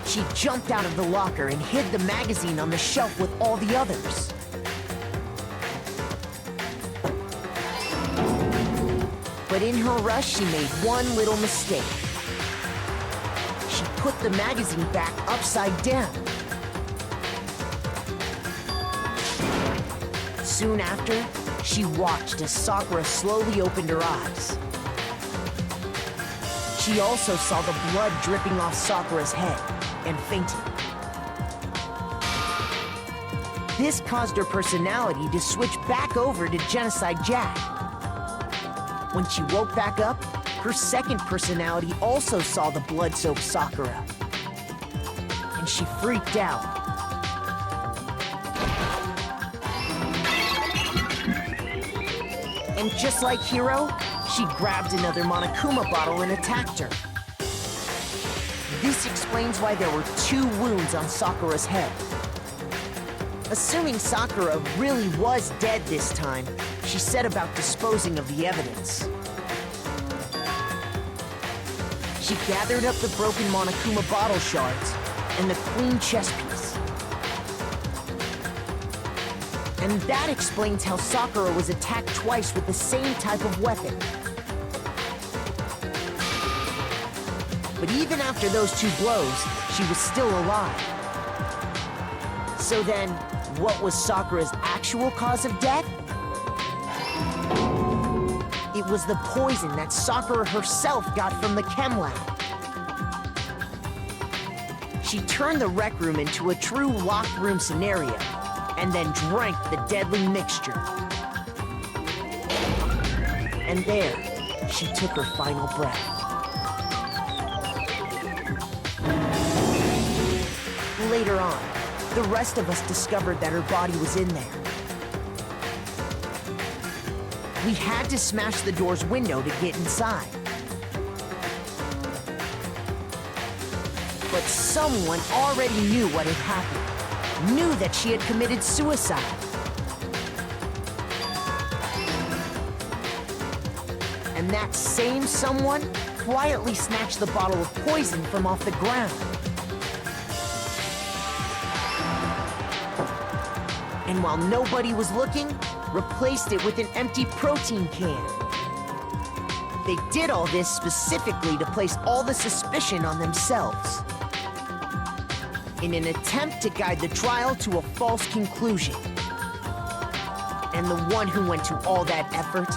she jumped out of the locker and hid the magazine on the shelf with all the others. But in her rush, she made one little mistake. She put the magazine back upside down. Soon after, she watched as Sakura slowly opened her eyes. She also saw the blood dripping off Sakura's head and fainted. This caused her personality to switch back over to Genocide Jack. When she woke back up, her second personality also saw the blood-soaked Sakura. And she freaked out. And just like Hiro, she grabbed another Monokuma bottle and attacked her. This explains why there were 2 wounds on Sakura's head. Assuming Sakura really was dead this time, she set about disposing of the evidence. She gathered up the broken Monokuma bottle shards and the queen chess piece. And that explains how Sakura was attacked twice with the same type of weapon. But even after those 2 blows, she was still alive. So then, what was Sakura's actual cause of death? It was the poison that Sakura herself got from the chem lab. She turned the rec room into a true locked room scenario, and then drank the deadly mixture. And there, she took her final breath. Later on, the rest of us discovered that her body was in there. We had to smash the door's window to get inside. But someone already knew what had happened, knew that she had committed suicide. And that same someone quietly snatched the bottle of poison from off the ground. And while nobody was looking, replaced it with an empty protein can. They did all this specifically to place all the suspicion on themselves, in an attempt to guide the trial to a false conclusion. And the one who went to all that effort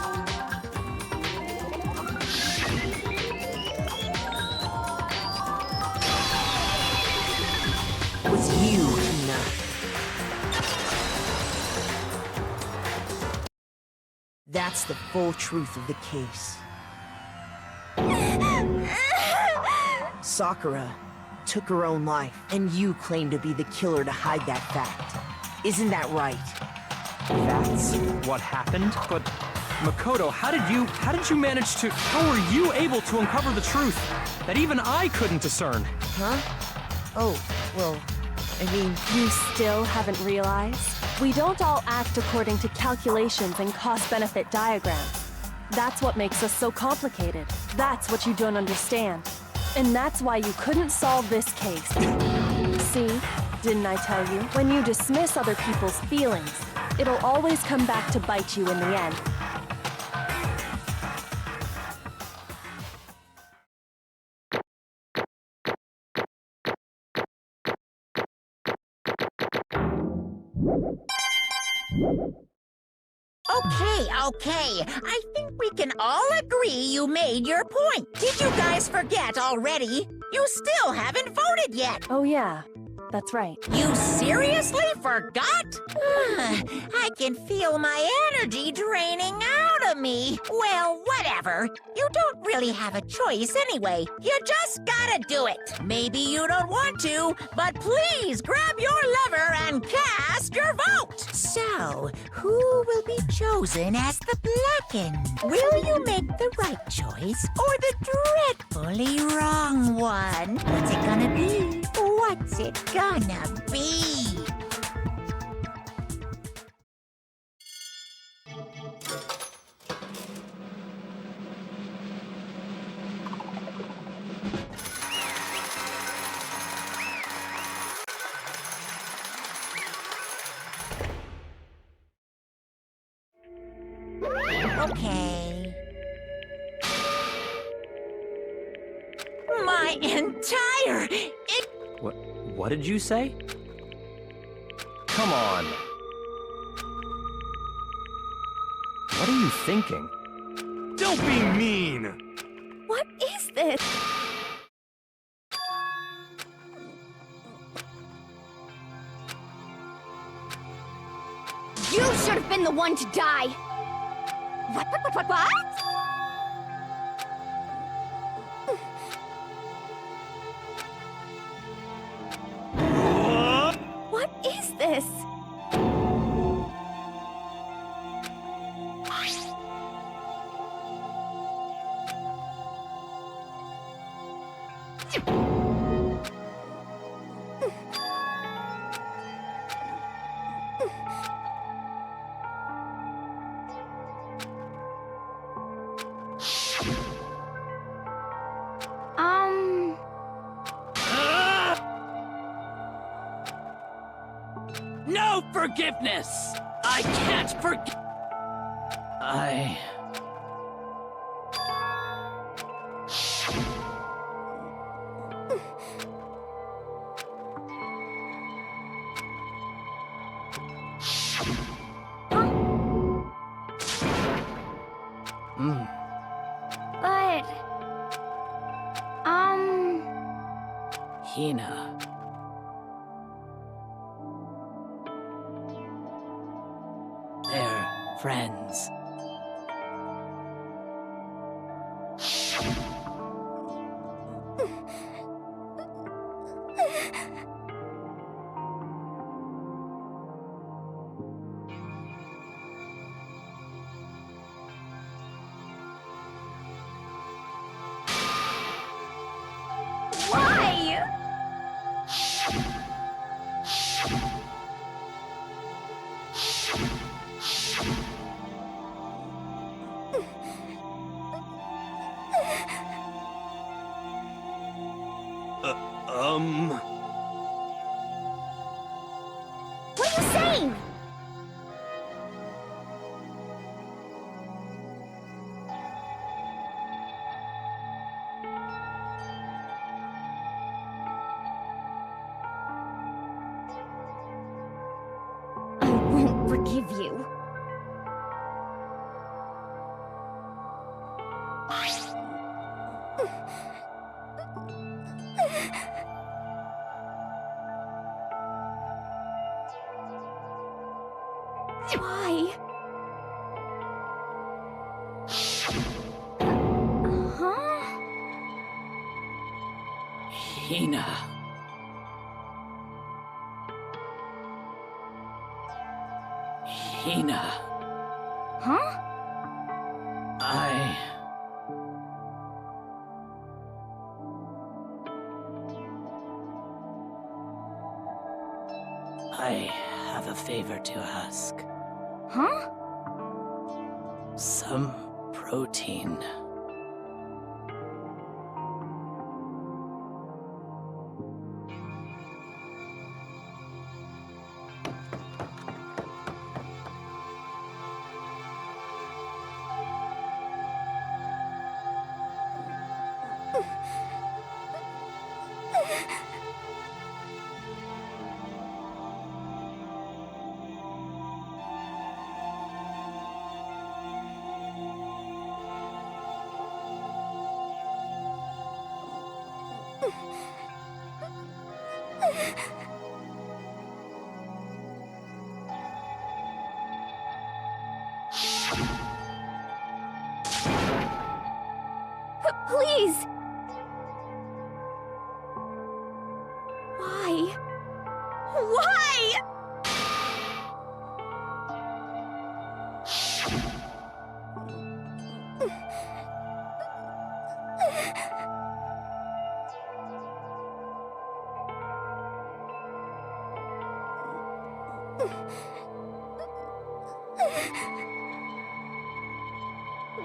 was you, Hina. That's the full truth of the case. Sakura took her own life, and you claim to be the killer to hide that fact. Isn't that right? That's what happened? But Makoto, how did you manage to, how were you able to uncover the truth that even I couldn't discern? Huh? Oh, well, I mean... You still haven't realized? We don't all act according to calculations and cost-benefit diagrams. That's what makes us so complicated. That's what you don't understand. And that's why you couldn't solve this case. See? Didn't I tell you? When you dismiss other people's feelings, it'll always come back to bite you in the end. Okay. I think we can all agree you made your point. Did you guys forget already? You still haven't voted yet. Oh yeah, that's right. You seriously forgot? I can feel my energy draining out of me. Well, whatever. You don't really have a choice anyway. You just gotta do it. Maybe you don't want to, but please grab your lever and cast your vote. So, who will be chosen as the blackened? Will you make the right choice or the dreadfully wrong one? What's it gonna be? What's it gonna be? Okay. My entire... What did you say? Come on. What are you thinking? Don't be mean! What is this? You should have been the one to die! What? What is this? forgiveness. I can't forgive. But... Hina. They're friends. Why? What are you saying? I won't forgive you. Why? Huh? Hina. Hina. Huh? I have a favor to ask. Huh? Some protein. Please! Why? Why?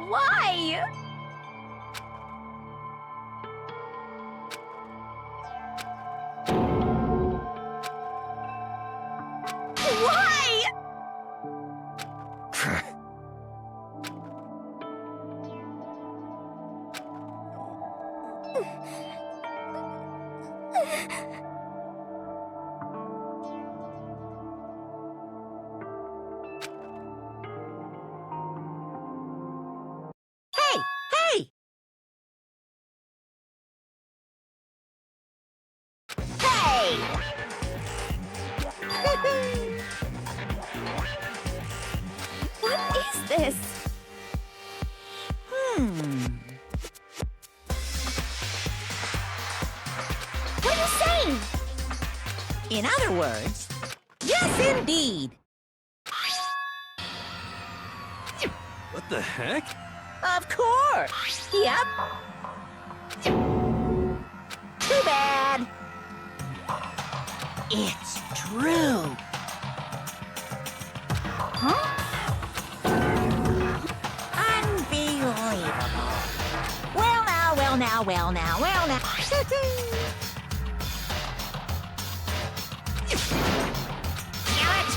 Why? Why? Hey! Hey! Hey! What is this? What are you saying? In other words, yes, indeed. What the heck? Of course. Yep. Too bad. It's true. Huh? Unbelievable. Well now, well now, well now, well now. Damn it!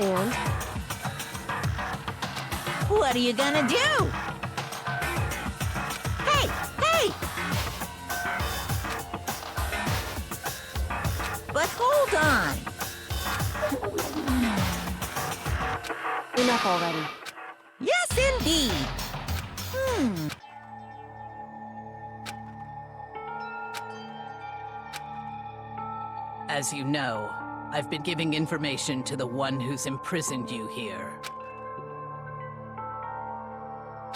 And? What are you gonna do? Hey! Hey! But hold on. Enough already. Yes, indeed. As you know, I've been giving information to the one who's imprisoned you here.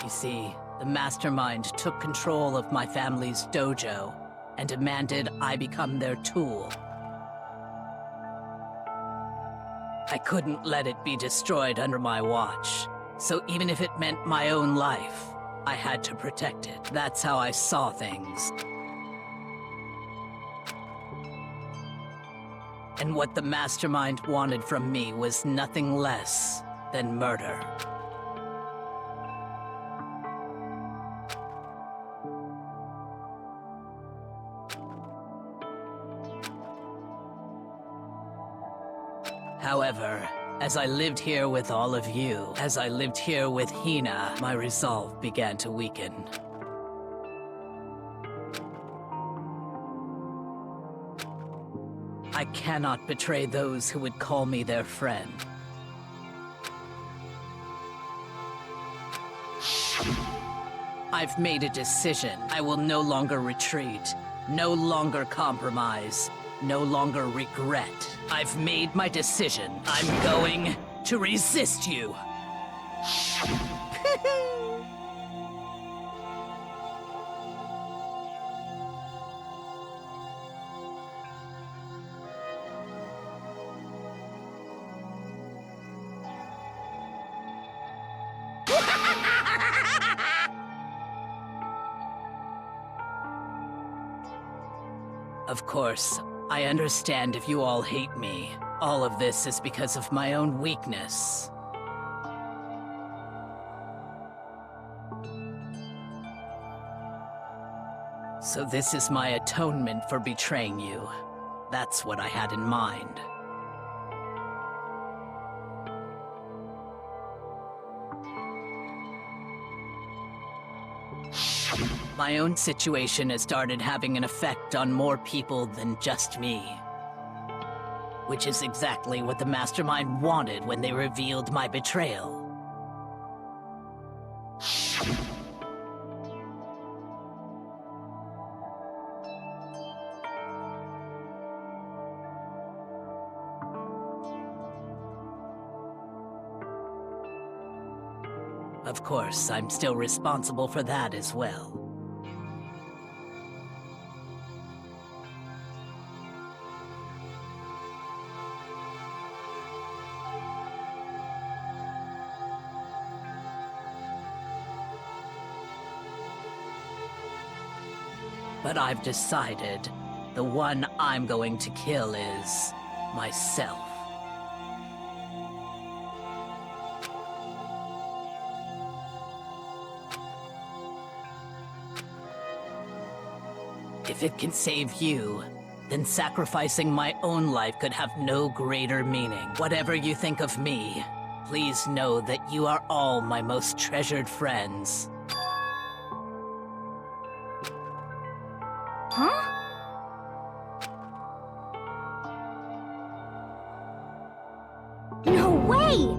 You see, the mastermind took control of my family's dojo and demanded I become their tool. I couldn't let it be destroyed under my watch, so even if it meant my own life, I had to protect it. That's how I saw things. And what the mastermind wanted from me was nothing less than murder. However, as I lived here with all of you, as I lived here with Hina, my resolve began to weaken. I cannot betray those who would call me their friend. I've made a decision. I will no longer retreat, no longer compromise, no longer regret. I've made my decision. I'm going to resist you. Of course, I understand if you all hate me. All of this is because of my own weakness. So this is my atonement for betraying you. That's what I had in mind. My own situation has started having an effect on more people than just me. Which is exactly what the Mastermind wanted when they revealed my betrayal. Of course, I'm still responsible for that as well. But I've decided the one I'm going to kill is myself. If it can save you, then sacrificing my own life could have no greater meaning. Whatever you think of me, please know that you are all my most treasured friends. Huh? No way!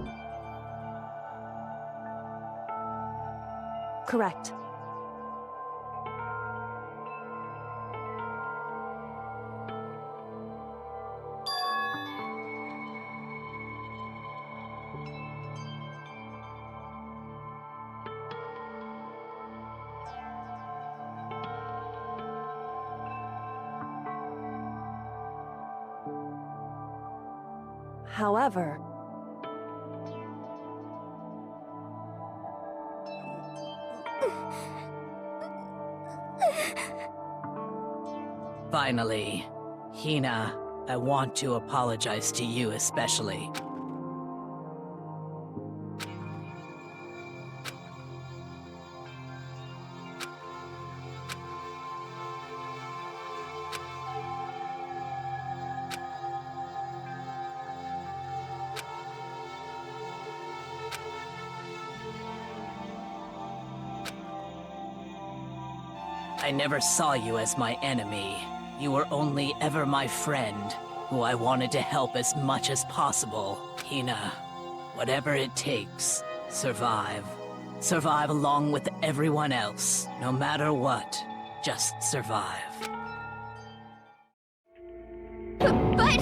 Correct. However, Finally, Hina, I want to apologize to you especially. I never saw you as my enemy. You were only ever my friend, who I wanted to help as much as possible. Hina, whatever it takes, survive. Survive along with everyone else, no matter what. Just survive. But...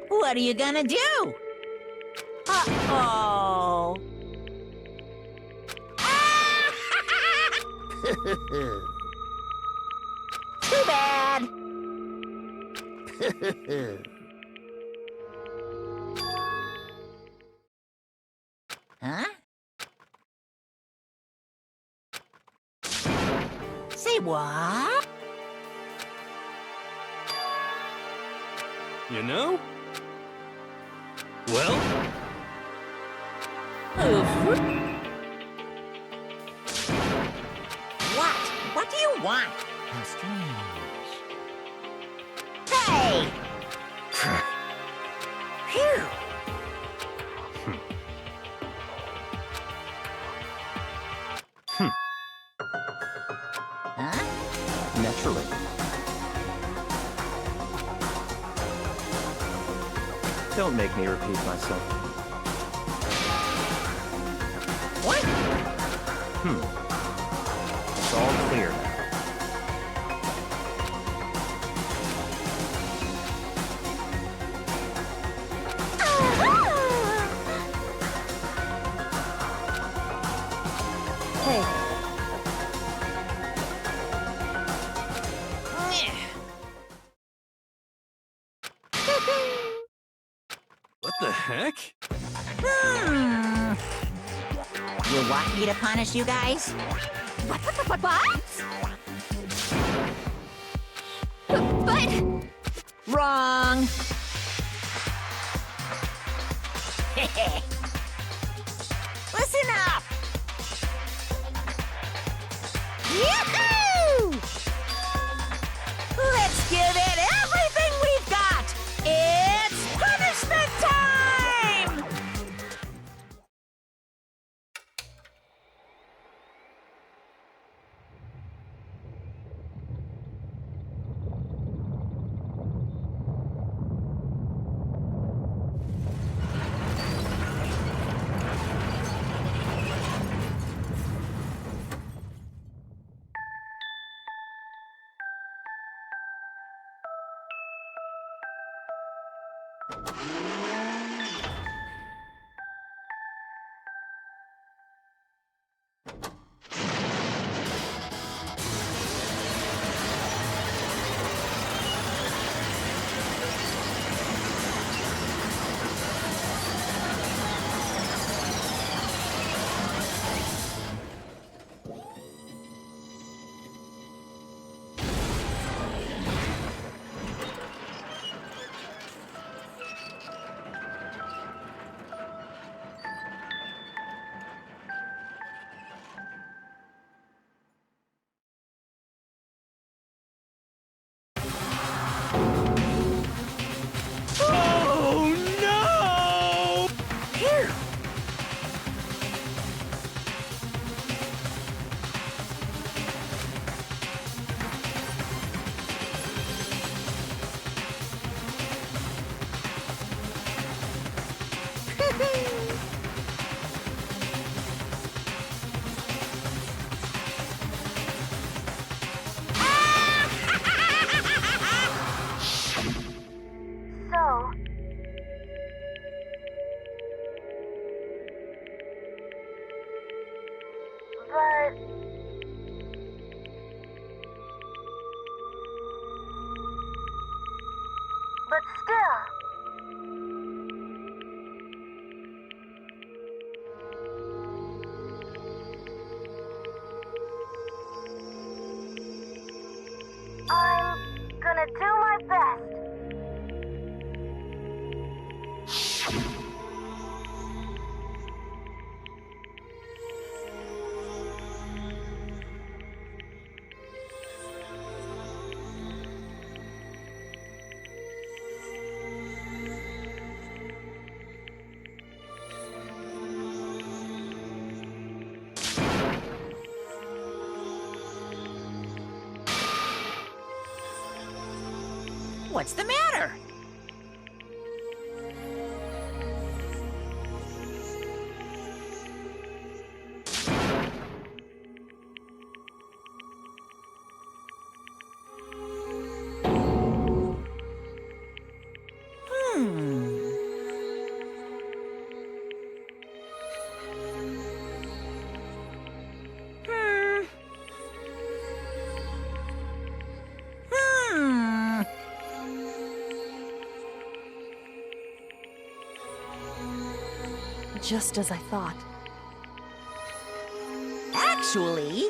What are you gonna do? Uh-oh. Too bad. Huh? Say what? You know? Well, What? What do you want? How strange. Hey! Phew! Huh? Naturally. Don't make me repeat myself. What? It's all clear now. Hey, what the heck? You want me to punish you guys? What? But... Wrong! Listen up! Yahoo! Let's give it everything we've got! It's punishment time! Oh no! Here! so... But... But still... I'm gonna do my best. What's the matter? Just as I thought. Actually,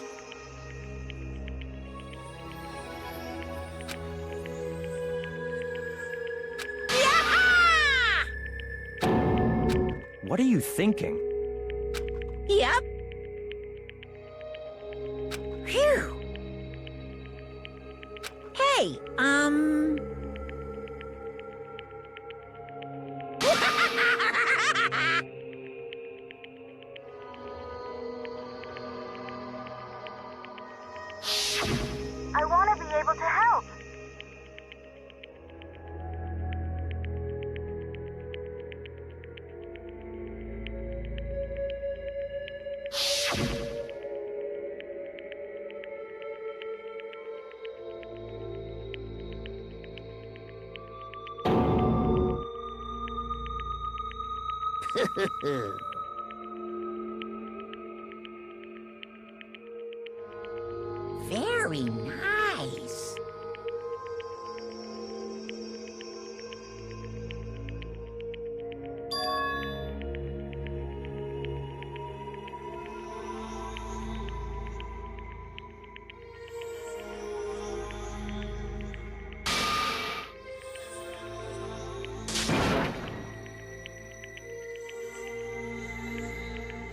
What are you thinking? yep. Phew. Hey, I want to be able to help. very nice.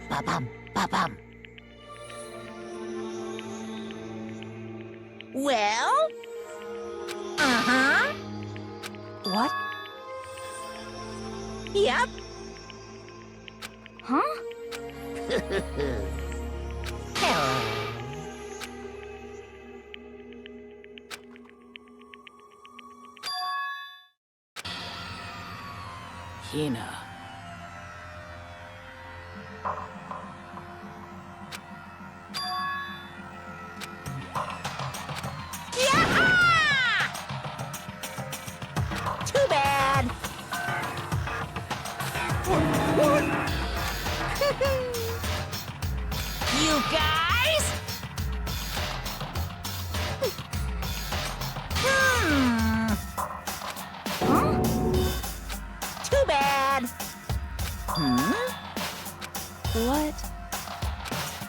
Ba-bum, ba-bum. Well? Uh-huh. What? Yep. Huh? Hello. Hina. Too bad. You guys? Huh? Too bad. What?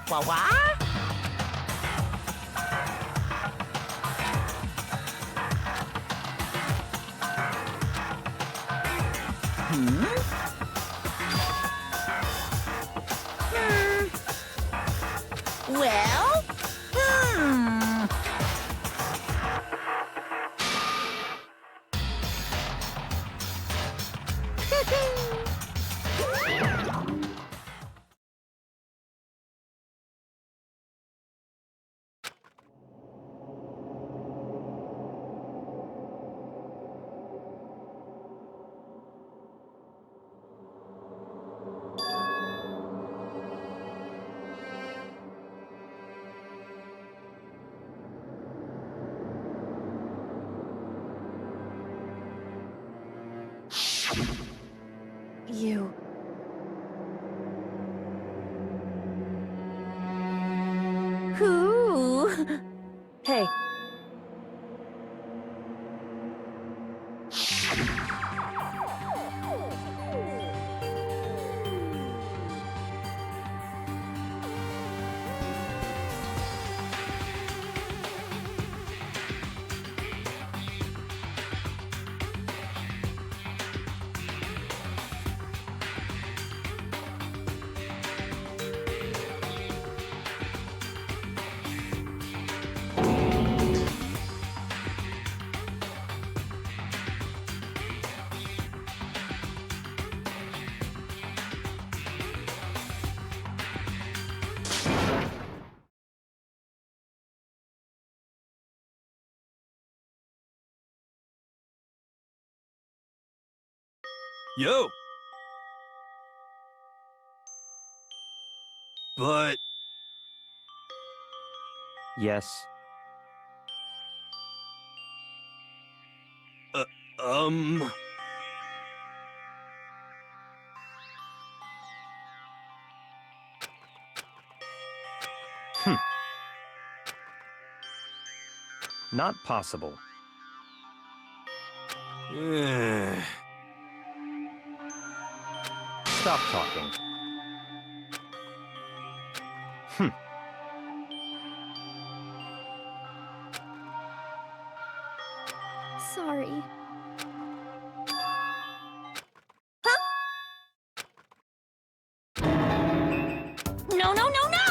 What? Well, You... who? Hey, Yo! But... Yes. Not possible. Stop talking. Sorry. No, no, no, no!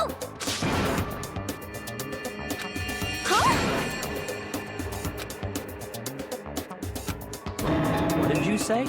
Huh? What did you say?